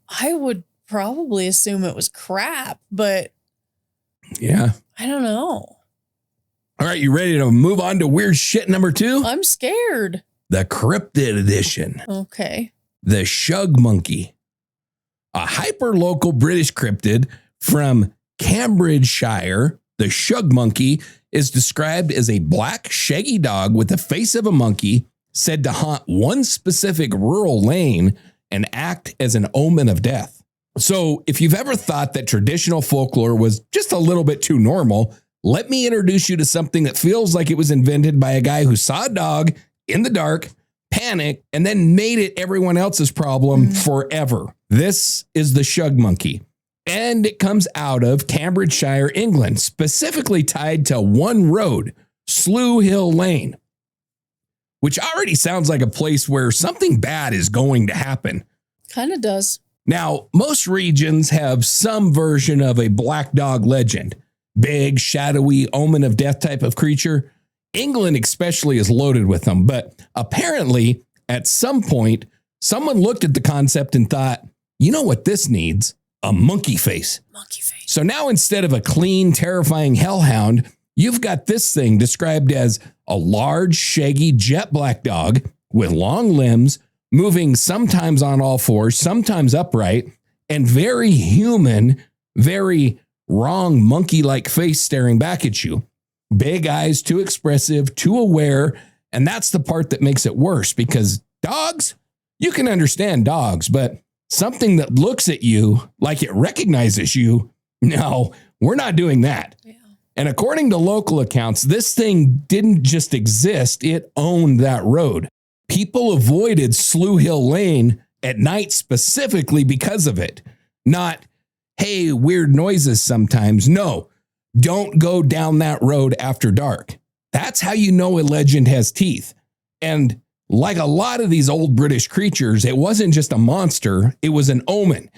I would probably assume it was crap, but yeah, I don't know. All right, you ready to move on to weird shit number 2? I'm scared. The cryptid edition. Okay. The shug monkey. A hyper-local British cryptid from Cambridgeshire, the shug monkey is described as a black, shaggy dog with the face of a monkey, said to haunt one specific rural lane and act as an omen of death. So if you've ever thought that traditional folklore was just a little bit too normal, let me introduce you to something that feels like it was invented by a guy who saw a dog in the dark, panicked, and then made it everyone else's problem forever. This is the shug monkey. And it comes out of Cambridgeshire, England, specifically tied to one road, Slough Hill Lane, which already sounds like a place where something bad is going to happen. Kind of does. Now, most regions have some version of a black dog legend. Big, shadowy, omen of death type of creature. England especially is loaded with them. But apparently, at some point, someone looked at the concept and thought, you know what this needs? A monkey face. Monkey face. So now instead of a clean, terrifying hellhound, you've got this thing described as a large, shaggy, jet black dog with long limbs, moving sometimes on all fours, sometimes upright, and very human, very wrong monkey-like face staring back at you. Big eyes, too expressive, too aware. And that's the part that makes it worse, because dogs, You can understand dogs, but something that looks at you like it recognizes you, no, we're not doing that. Yeah. And according to local accounts, this thing didn't just exist, it owned that road. People avoided Slough Hill Lane at night specifically because of it. Not, hey, weird noises sometimes. No, don't go down that road after dark. That's how you know a legend has teeth. And like a lot of these old British creatures, it wasn't just a monster, it was an omen.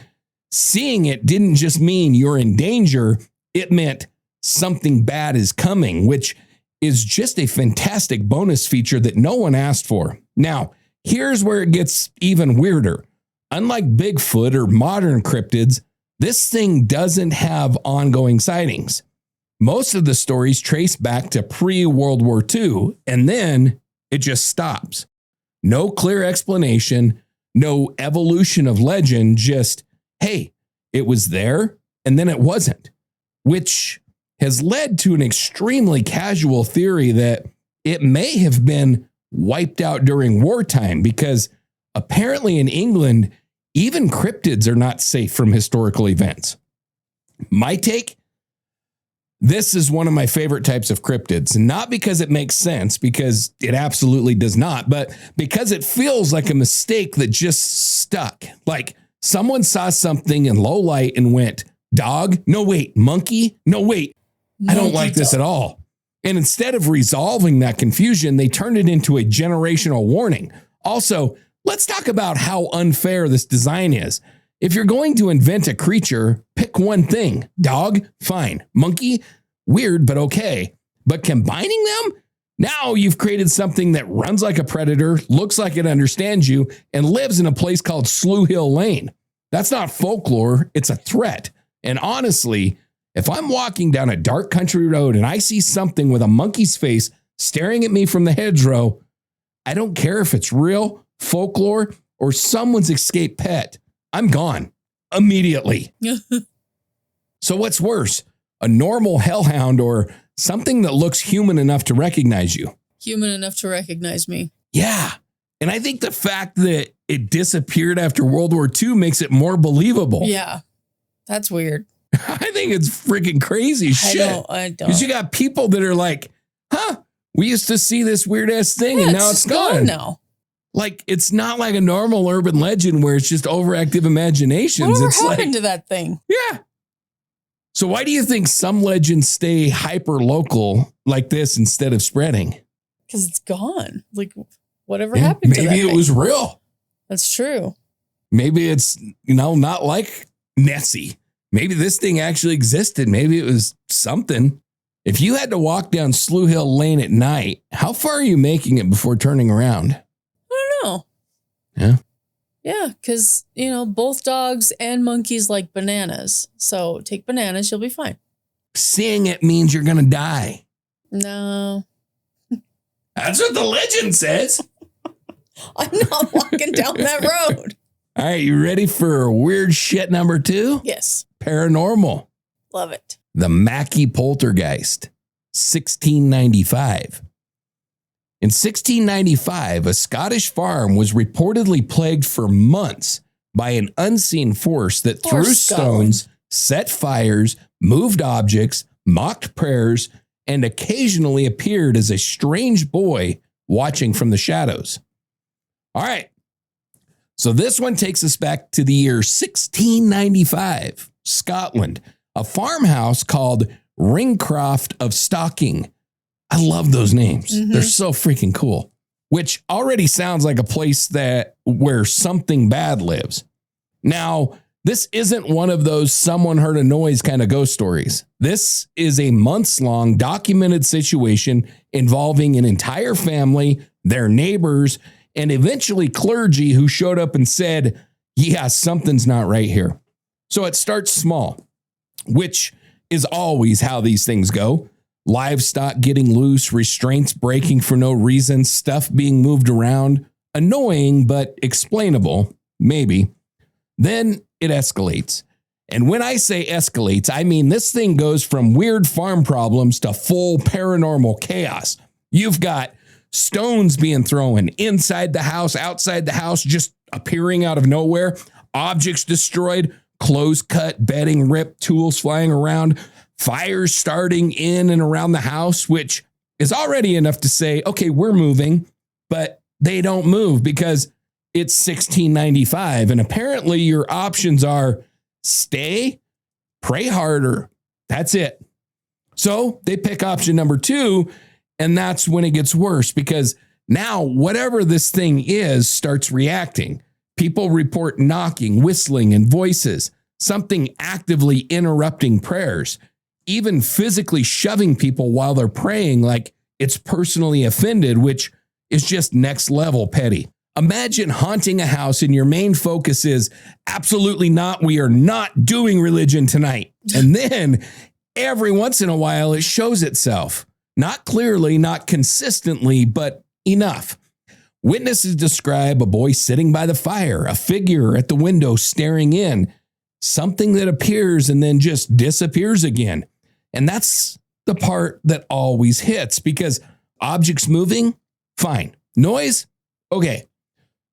Seeing it didn't just mean you're in danger, it meant something bad is coming, which is just a fantastic bonus feature that no one asked for. Now, here's where it gets even weirder. Unlike Bigfoot or modern cryptids, this thing doesn't have ongoing sightings. Most of the stories trace back to pre-World War II, and then it just stops. No clear explanation, no evolution of legend, just, hey, it was there, and then it wasn't, which has led to an extremely casual theory that it may have been wiped out during wartime, because apparently in England, even cryptids are not safe from historical events. My take? This is one of my favorite types of cryptids, not because it makes sense, because it absolutely does not, but because it feels like a mistake that just stuck. Like someone saw something in low light and went, dog? No, wait, monkey? No, wait, I don't like this at all. And instead of resolving that confusion, they turned it into a generational warning. Also, let's talk about how unfair this design is. If you're going to invent a creature, pick one thing. Dog, fine. Monkey, weird, but okay. But combining them? Now you've created something that runs like a predator, looks like it understands you, and lives in a place called Slough Hill Lane. That's not folklore, it's a threat. And honestly, if I'm walking down a dark country road and I see something with a monkey's face staring at me from the hedgerow, I don't care if it's real, folklore, or someone's escaped pet. I'm gone immediately. So what's worse, a normal hellhound or something that looks human enough to recognize you? Human enough to recognize me. Yeah. And I think the fact that it disappeared after World War II makes it more believable. Yeah. That's weird. I think it's freaking crazy shit. I don't. Because you got people that are like, we used to see this weird ass thing and now it's gone now. Like, it's not like a normal urban legend where it's just overactive imaginations. Whatever it's happened like, to that thing? Yeah. So why do you think some legends stay hyper local like this instead of spreading? Because it's gone. Like, whatever happened to that Maybe it thing? was real. That's true. Maybe it's, not like Nessie. Maybe this thing actually existed. Maybe it was something. If you had to walk down Slough Hill Lane at night, how far are you making it before turning around? I don't know. Yeah. Yeah, because, both dogs and monkeys like bananas. So take bananas, you'll be fine. Seeing it means you're going to die. No. That's what the legend says. I'm not walking down that road. All right, you ready for weird shit number 2? Yes. Paranormal. Love it. The Mackay poltergeist, 1695. In 1695, a Scottish farm was reportedly plagued for months by an unseen force that threw stones, set fires, moved objects, mocked prayers, and occasionally appeared as a strange boy watching from the shadows. All right. So this one takes us back to the year 1695, Scotland, a farmhouse called Ringcroft of Stocking. I love those names. Mm-hmm. They're so freaking cool, which already sounds like a place where something bad lives. Now, this isn't one of those someone heard a noise kind of ghost stories. This is a months-long documented situation involving an entire family, their neighbors, and eventually clergy who showed up and said, yeah, something's not right here. So it starts small, which is always how these things go. Livestock getting loose, restraints breaking for no reason, stuff being moved around. Annoying, but explainable, maybe. Then it escalates. And when I say escalates, I mean this thing goes from weird farm problems to full paranormal chaos. You've got stones being thrown inside the house, outside the house, just appearing out of nowhere, objects destroyed, clothes cut, bedding ripped, tools flying around, fires starting in and around the house, which is already enough to say, okay, we're moving, but they don't move because it's 1695. And apparently your options are stay, pray harder. That's it. So they pick option number 2, and that's when it gets worse because now whatever this thing is starts reacting. People report knocking, whistling, and voices, something actively interrupting prayers, even physically shoving people while they're praying like it's personally offended, which is just next level petty. Imagine haunting a house and your main focus is absolutely not, we are not doing religion tonight. And then every once in a while it shows itself. Not clearly, not consistently, but enough. Witnesses describe a boy sitting by the fire, a figure at the window staring in, something that appears and then just disappears again. And that's the part that always hits because objects moving, fine. Noise, okay.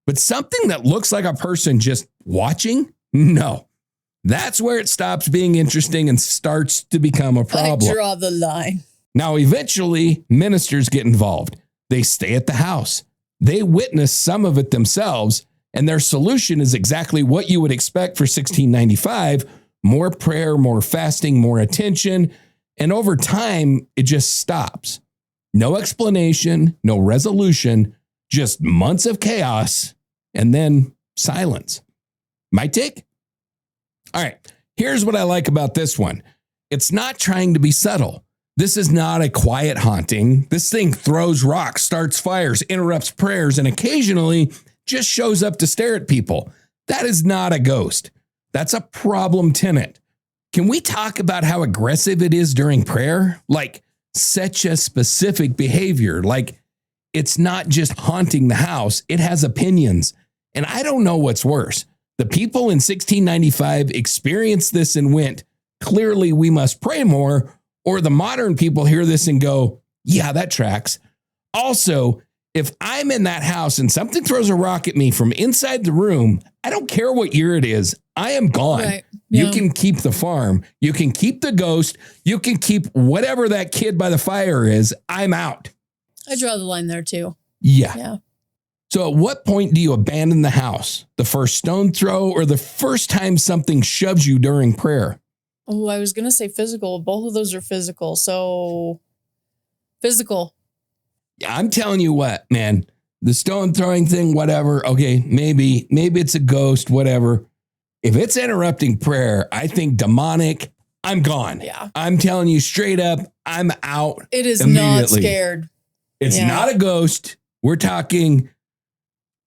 But something that looks like a person just watching, no. That's where it stops being interesting and starts to become a problem. I draw the line. Now, eventually, ministers get involved. They stay at the house. They witness some of it themselves, and their solution is exactly what you would expect for 1695, more prayer, more fasting, more attention, and over time, it just stops. No explanation, no resolution, just months of chaos, and then silence. My take? All right, here's what I like about this one. It's not trying to be subtle. This is not a quiet haunting. This thing throws rocks, starts fires, interrupts prayers, and occasionally just shows up to stare at people. That is not a ghost. That's a problem tenant. Can we talk about how aggressive it is during prayer? Like such a specific behavior. Like it's not just haunting the house. It has opinions. And I don't know what's worse. The people in 1695 experienced this and went, clearly we must pray more. Or the modern people hear this and go, yeah, that tracks. Also, if I'm in that house and something throws a rock at me from inside the room, I don't care what year it is. I am gone. Right. Yeah. You can keep the farm. You can keep the ghost. You can keep whatever that kid by the fire is. I'm out. I draw the line there too. Yeah. So at what point do you abandon the house? The first stone throw or the first time something shoves you during prayer? Oh, I was going to say physical. Both of those are physical. So physical. Yeah, I'm telling you what, man, the stone throwing thing, whatever. Okay, maybe it's a ghost, whatever. If it's interrupting prayer, I think demonic, I'm gone. Yeah. I'm telling you straight up, I'm out. It is not scared. It's not a ghost. We're talking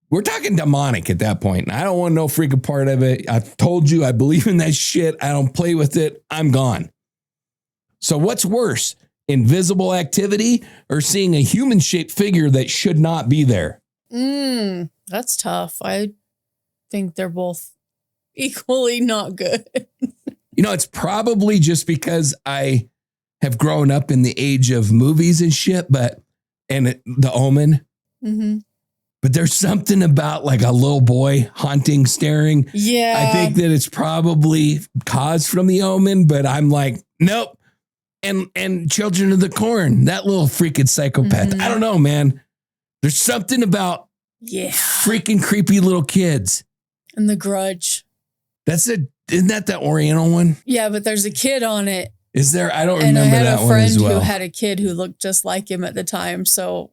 demonic at that point. I don't want no freaking part of it. I've told you I believe in that shit. I don't play with it. I'm gone. So what's worse, invisible activity or seeing a human-shaped figure that should not be there? That's tough. I think they're both equally not good. It's probably just because I have grown up in the age of movies and shit, The Omen. Mm-hmm. But there's something about like a little boy haunting, staring. Yeah. I think that it's probably caused from The Omen, but I'm like, nope. And Children of the Corn, that little freaking psychopath. Mm-hmm. I don't know, man. There's something about freaking creepy little kids. And The Grudge. Isn't that the Oriental one? Yeah, but there's a kid on it. Is there? I don't remember that one as well. And I had a friend who had a kid who looked just like him at the time, so...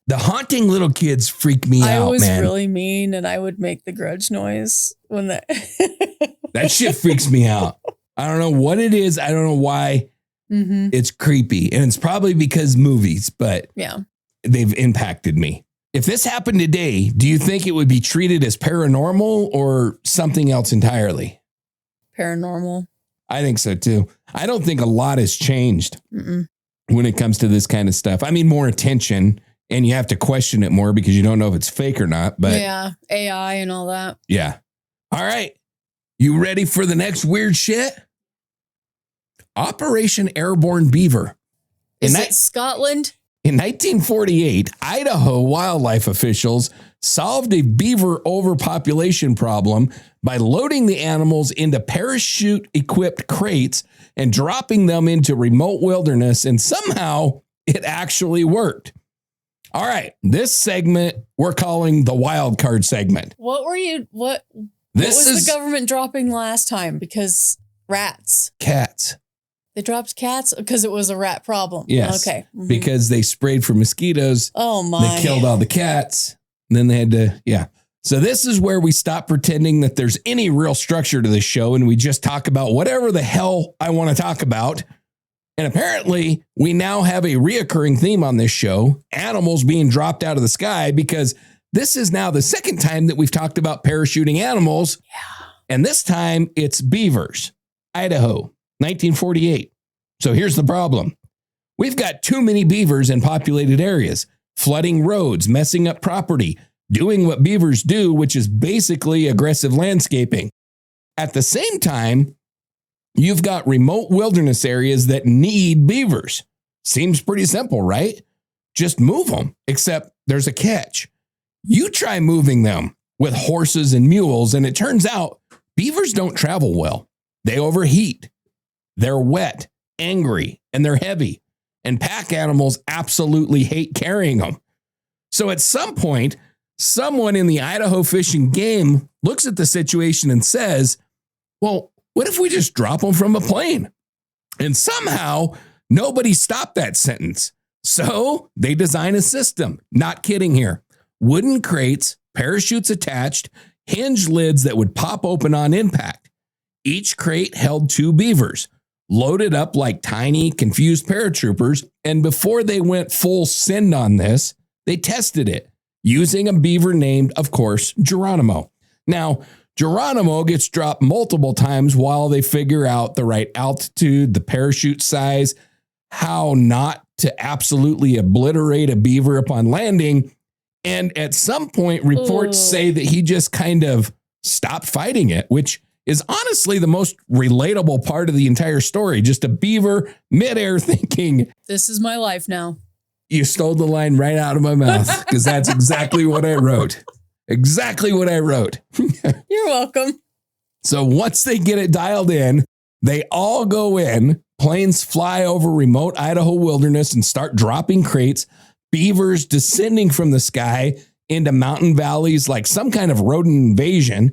The haunting little kids freak me out, man. I was really mean, and I would make the Grudge noise when that... That shit freaks me out. I don't know what it is. I don't know why it's creepy. And it's probably because movies, but they've impacted me. If this happened today, do you think it would be treated as paranormal or something else entirely? Paranormal. I think so, too. I don't think a lot has changed when it comes to this kind of stuff. I mean, more attention. And you have to question it more because you don't know if it's fake or not. But yeah, AI and all that. Yeah. All right. You ready for the next weird shit? Operation Airborne Beaver. Is it Scotland? In 1948, Idaho wildlife officials solved a beaver overpopulation problem by loading the animals into parachute-equipped crates and dropping them into remote wilderness, and somehow it actually worked. All right, this segment we're calling the wild card segment. What was the government dropping last time? Because rats. Cats. They dropped cats because it was a rat problem. Yes. Okay. Because they sprayed for mosquitoes. Oh my. They killed all the cats. And then they had to, yeah. So this is where we stop pretending that there's any real structure to this show and we just talk about whatever the hell I want to talk about. And apparently we now have a reoccurring theme on this show, animals being dropped out of the sky, because this is now the second time that we've talked about parachuting animals. Yeah. And this time it's beavers, Idaho, 1948. So here's the problem. We've got too many beavers in populated areas, flooding roads, messing up property, doing what beavers do, which is basically aggressive landscaping. At the same time, you've got remote wilderness areas that need beavers. Seems pretty simple, right? Just move them, except there's a catch. You try moving them with horses and mules, and it turns out beavers don't travel well. They overheat. They're wet, angry, and they're heavy. And pack animals absolutely hate carrying them. So at some point, someone in the Idaho Fish and Game looks at the situation and says, well, what if we just drop them from a plane? And somehow nobody stopped that sentence. So they design a system. Not kidding here. Wooden crates, parachutes attached, hinge lids that would pop open on impact. Each crate held 2 beavers, loaded up like tiny, confused paratroopers. And before they went full send on this, they tested it using a beaver named, of course, Geronimo. Now, Geronimo gets dropped multiple times while they figure out the right altitude, the parachute size, how not to absolutely obliterate a beaver upon landing. And at some point, reports say that he just kind of stopped fighting it, which is honestly the most relatable part of the entire story. Just a beaver midair thinking, this is my life now. You stole the line right out of my mouth, because that's exactly what I wrote. Exactly what I wrote. You're welcome. So once they get it dialed in, they all go in, planes fly over remote Idaho wilderness and start dropping crates, beavers descending from the sky into mountain valleys like some kind of rodent invasion.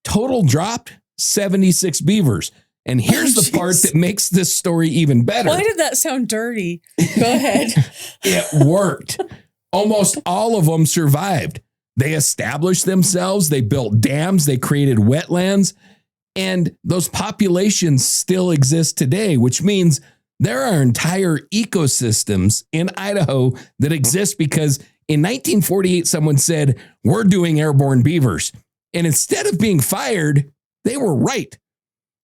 Total dropped 76 beavers. And here's the part that makes this story even better. Why did that sound dirty? Go ahead. It worked. Almost all of them survived. They established themselves. They built dams. They created wetlands. And those populations still exist today, which means there are entire ecosystems in Idaho that exist because in 1948, someone said, we're doing airborne beavers. And instead of being fired, they were right.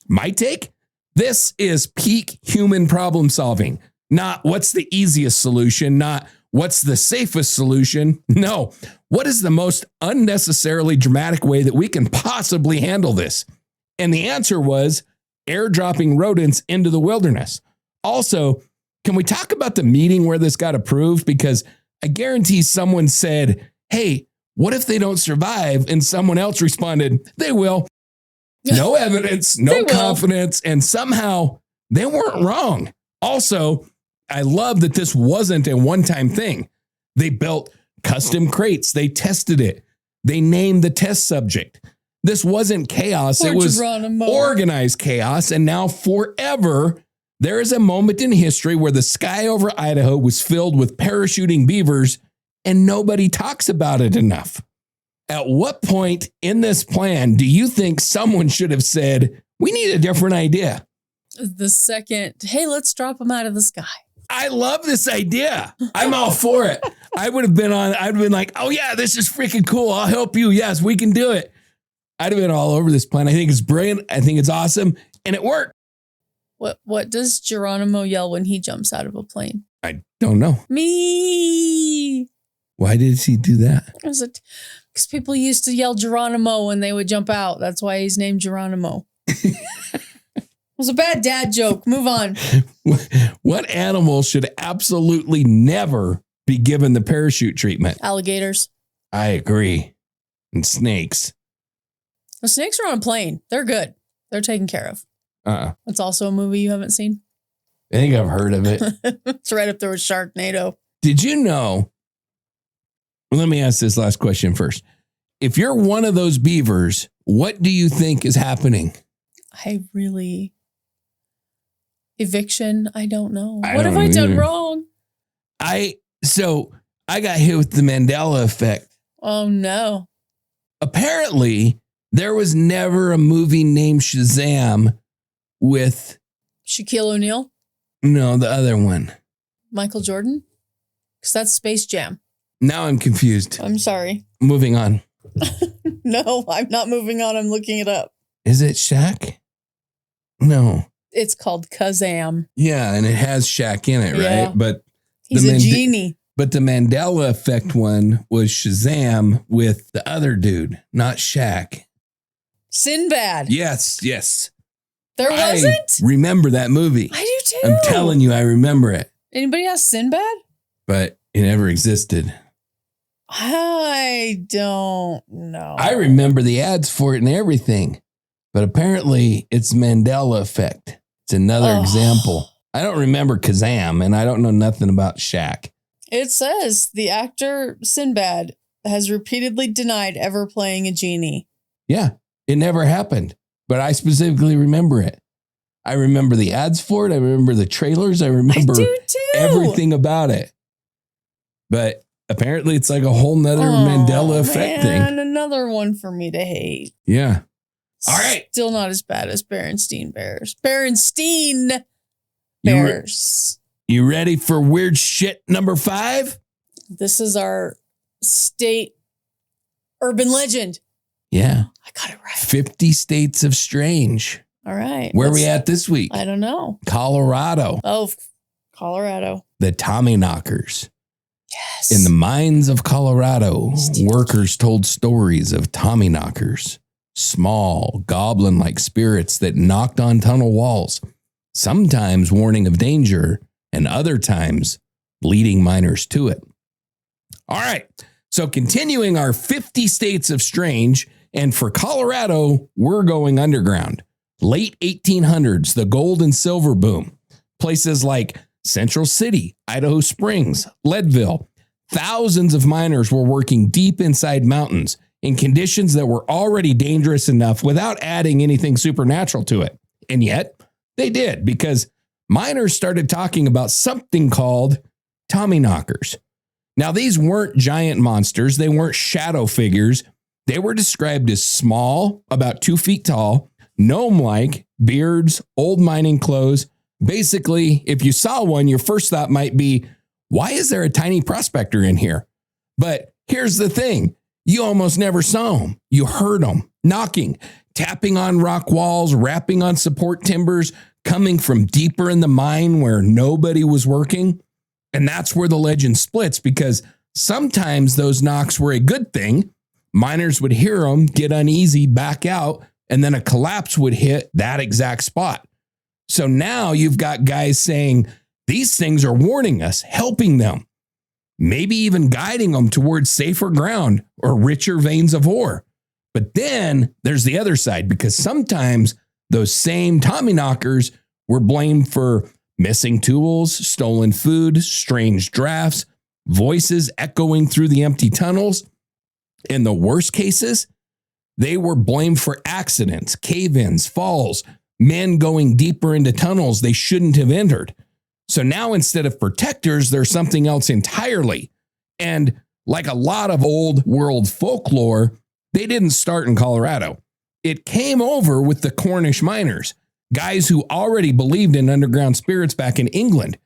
My take? This is peak human problem solving. Not what's the easiest solution, not what's the safest solution. No, what is the most unnecessarily dramatic way that we can possibly handle this? And the answer was airdropping rodents into the wilderness. Also, can we talk about the meeting where this got approved? Because I guarantee someone said, hey, what if they don't survive? And someone else responded, they will. No evidence, no confidence, and somehow they weren't wrong. Also, I love that this wasn't a one-time thing. They built custom crates. They tested it. They named the test subject. This wasn't chaos. It was organized chaos. And now forever, there is a moment in history where the sky over Idaho was filled with parachuting beavers and nobody talks about it enough. At what point in this plan do you think someone should have said, we need a different idea? The second, hey, let's drop them out of the sky. I love this idea. I'm all for it. I'd have been like, oh yeah, this is freaking cool. I'll help you. Yes, we can do it. I'd have been all over this plan. I think it's brilliant. I think it's awesome. And it worked. What does Geronimo yell when he jumps out of a plane? I don't know. Me. Why did he do that? Because people used to yell Geronimo when they would jump out. That's why he's named Geronimo. was a bad dad joke. Move on. What animal should absolutely never be given the parachute treatment? Alligators. I agree. And snakes. The snakes are on a plane. They're good. They're taken care of. It's also a movie you haven't seen. I think I've heard of it. It's right up there with Sharknado. Did you know? Let me ask this last question first. If you're one of those beavers, what do you think is happening? Eviction? I don't know. What have I done wrong? I got hit with the Mandela effect. Oh, no. Apparently, there was never a movie named Shazam with... Shaquille O'Neal? No, the other one. Michael Jordan? Because that's Space Jam. Now I'm confused. I'm sorry. Moving on. No, I'm not moving on. I'm looking it up. Is it Shaq? No. It's called Kazam. Yeah, and it has Shaq in it, Yeah. right? But he's a genie. But the Mandela effect one was Shazam with the other dude, not Shaq. Sinbad. Yes. There wasn't? I remember that movie. I do too. I'm telling you, I remember it. Anybody has Sinbad? But it never existed. I don't know. I remember the ads for it and everything. But apparently it's Mandela effect. It's another example. I don't remember Kazam, and I don't know nothing about Shaq. It says the actor Sinbad has repeatedly denied ever playing a genie. Yeah, it never happened. But I specifically remember it. I remember the ads for it. I remember the trailers. I remember everything about it. But apparently it's like a whole nother Mandela effect thing. Another one for me to hate. Yeah. All right. Still not as bad as Berenstein Bears. Berenstein Bears. You ready for weird shit number 5? This is our state urban legend. Yeah. I got it right. 50 States of Strange. All right. Where are we at this week? I don't know. Colorado. Oh, Colorado. The Tommyknockers. Yes. In the mines of Colorado, workers told stories of Tommyknockers, small, goblin-like spirits that knocked on tunnel walls, sometimes warning of danger, and other times leading miners to it. All right. So continuing our 50 States of Strange, and for Colorado, we're going underground. Late 1800s, the gold and silver boom. Places like Central City, Idaho Springs, Leadville. Thousands of miners were working deep inside mountains in conditions that were already dangerous enough without adding anything supernatural to it. And yet, they did, because miners started talking about something called Tommyknockers. Now, these weren't giant monsters. They weren't shadow figures. They were described as small, about 2 feet tall, gnome-like, beards, old mining clothes. Basically, if you saw one, your first thought might be, why is there a tiny prospector in here? But here's the thing. You almost never saw them. You heard them knocking, tapping on rock walls, rapping on support timbers, coming from deeper in the mine where nobody was working. And that's where the legend splits, because sometimes those knocks were a good thing. Miners would hear them, get uneasy, back out, and then a collapse would hit that exact spot. So now you've got guys saying, these things are warning us, helping them, maybe even guiding them towards safer ground or richer veins of ore. But then there's the other side, because sometimes those same Tommyknockers were blamed for missing tools, stolen food, strange drafts, voices echoing through the empty tunnels. In the worst cases, they were blamed for accidents, cave-ins, falls, men going deeper into tunnels they shouldn't have entered. So now instead of protectors, there's something else entirely. And like a lot of old world folklore, they didn't start in Colorado. It came over with the Cornish miners, guys who already believed in underground spirits back in England.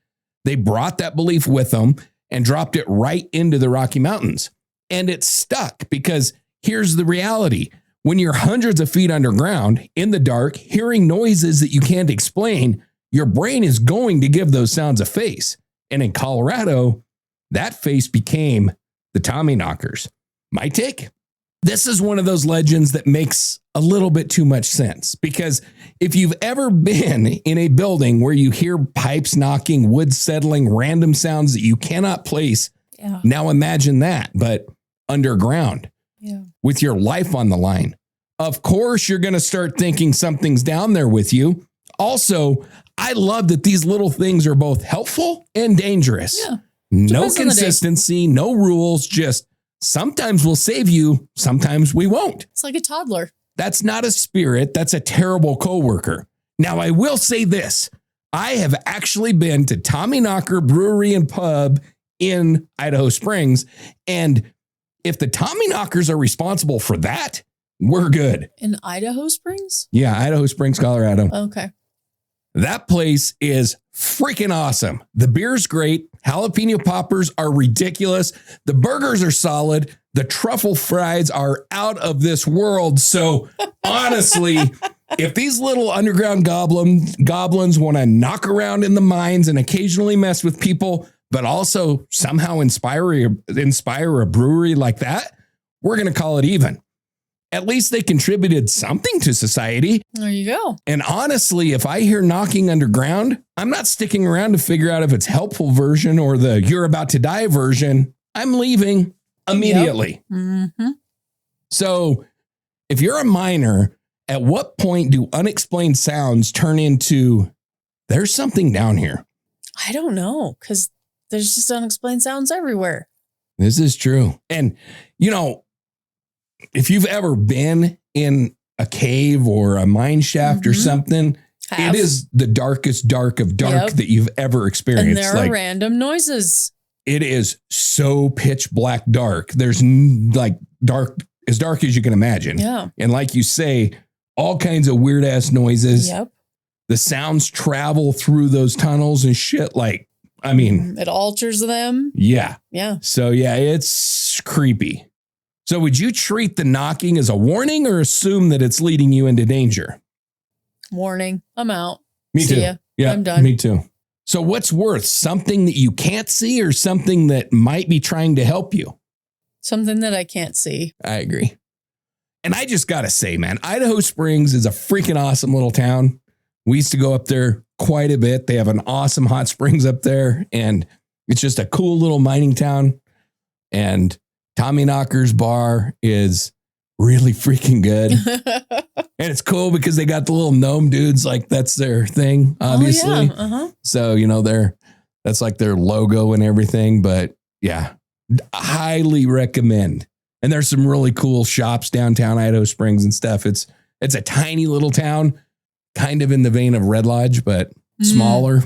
They brought that belief with them and dropped it right into the Rocky Mountains. And it stuck, because here's the reality. When you're hundreds of feet underground in the dark, hearing noises that you can't explain, your brain is going to give those sounds a face. And in Colorado, that face became the Tommyknockers. My take? This is one of those legends that makes a little bit too much sense, because if you've ever been in a building where you hear pipes knocking, wood settling, random sounds that you cannot place, now imagine that, but underground with your life on the line. Of course, you're going to start thinking something's down there with you. Also, I love that these little things are both helpful and dangerous. Yeah. No consistency, no rules, just sometimes we'll save you, sometimes we won't. It's like a toddler. That's not a spirit. That's a terrible coworker. Now, I will say this. I have actually been to Tommy Knocker Brewery and Pub in Idaho Springs. And if the Tommy Knockers are responsible for that, we're good. In Idaho Springs? Yeah, Idaho Springs, Colorado. Okay. That place is freaking awesome. The beer's great. Jalapeno poppers are ridiculous. The burgers are solid. The truffle fries are out of this world. So honestly, if these little underground goblins want to knock around in the mines and occasionally mess with people, but also somehow inspire a brewery like that, we're going to call it even. At least they contributed something to society. There you go. And honestly, if I hear knocking underground, I'm not sticking around to figure out if it's helpful version or the you're about to die version. I'm leaving immediately. Yep. Mm-hmm. So if you're a miner, at what point do unexplained sounds turn into there's something down here? I don't know, because there's just unexplained sounds everywhere. This is true. And, you know, if you've ever been in a cave or a mine shaft or something, it is the darkest dark of dark that you've ever experienced. And there are random noises. It is so pitch black dark. There's like as dark as you can imagine. Yeah. And like you say, all kinds of weird ass noises. Yep. The sounds travel through those tunnels and shit. Like, I mean, it alters them. Yeah. Yeah. So yeah, it's creepy. So would you treat the knocking as a warning or assume that it's leading you into danger? Warning. I'm out. Me See too. ya. Yeah, I'm done. Me too. So what's worse, something that you can't see or something that might be trying to help you? Something that I can't see. I agree. And I just got to say, man, Idaho Springs is a freaking awesome little town. We used to go up there quite a bit. They have an awesome hot springs up there, and it's just a cool little mining town. And Tommy Knocker's bar is really freaking good. And it's cool because they got the little gnome dudes, like that's their thing, obviously. Oh, yeah. So, you know, that's like their logo and everything. But yeah, highly recommend. And there's some really cool shops downtown Idaho Springs and stuff. It's a tiny little town, kind of in the vein of Red Lodge, but smaller.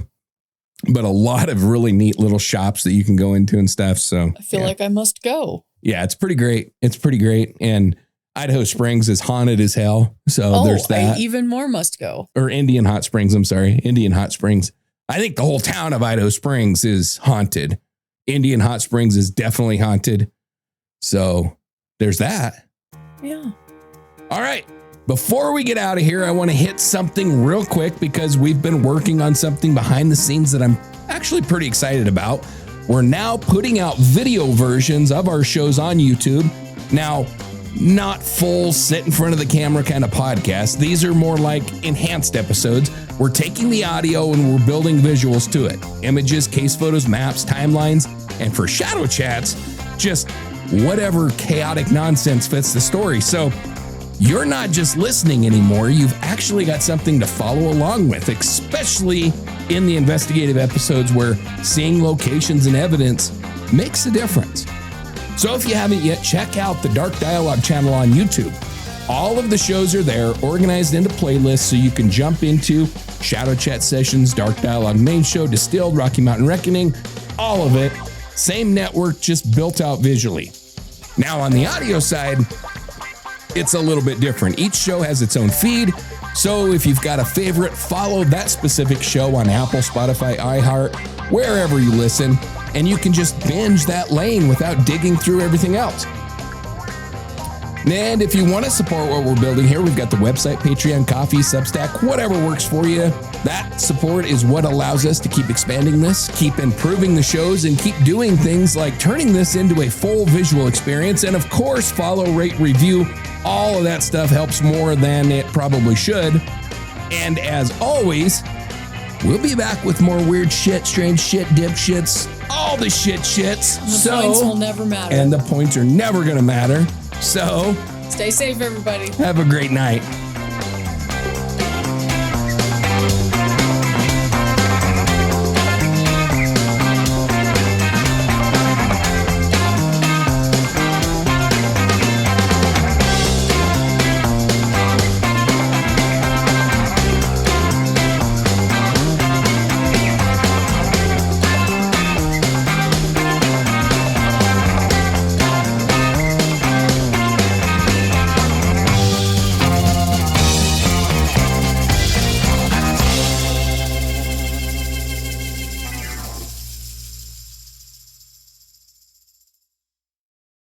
But a lot of really neat little shops that you can go into and stuff. So I feel like I must go. Yeah, it's pretty great. It's pretty great. And Idaho Springs is haunted as hell. So there's that. I even more must go. Or Indian Hot Springs. I'm sorry. Indian Hot Springs. I think the whole town of Idaho Springs is haunted. Indian Hot Springs is definitely haunted. So there's that. Yeah. All right. Before we get out of here, I want to hit something real quick because we've been working on something behind the scenes that I'm actually pretty excited about. We're now putting out video versions of our shows on YouTube. Now, not full sit in front of the camera kind of podcasts. These are more like enhanced episodes. We're taking the audio and we're building visuals to it. Images, case photos, maps, timelines, and for shadow chats, just whatever chaotic nonsense fits the story. So you're not just listening anymore. You've actually got something to follow along with, especially in the investigative episodes where seeing locations and evidence makes a difference. So if you haven't yet, check out the Dark Dialogue channel on YouTube. All of the shows are there, organized into playlists, so you can jump into Shadow Chat Sessions, Dark Dialogue Main Show, Distilled, Rocky Mountain Reckoning, all of it. Same network, just built out visually. Now on the audio side, it's a little bit different. Each show has its own feed. So if you've got a favorite, follow that specific show on Apple, Spotify, iHeart, wherever you listen, and you can just binge that lane without digging through everything else. And if you want to support what we're building here, we've got the website, Patreon, Coffee, Substack, whatever works for you. That support is what allows us to keep expanding this, keep improving the shows, and keep doing things like turning this into a full visual experience. And of course, follow, rate, review. All of that stuff helps more than it probably should. And as always, we'll be back with more weird shit, strange shit, dipshits, all the shits. The points will never matter. And the points are never going to matter. So stay safe, everybody. Have a great night.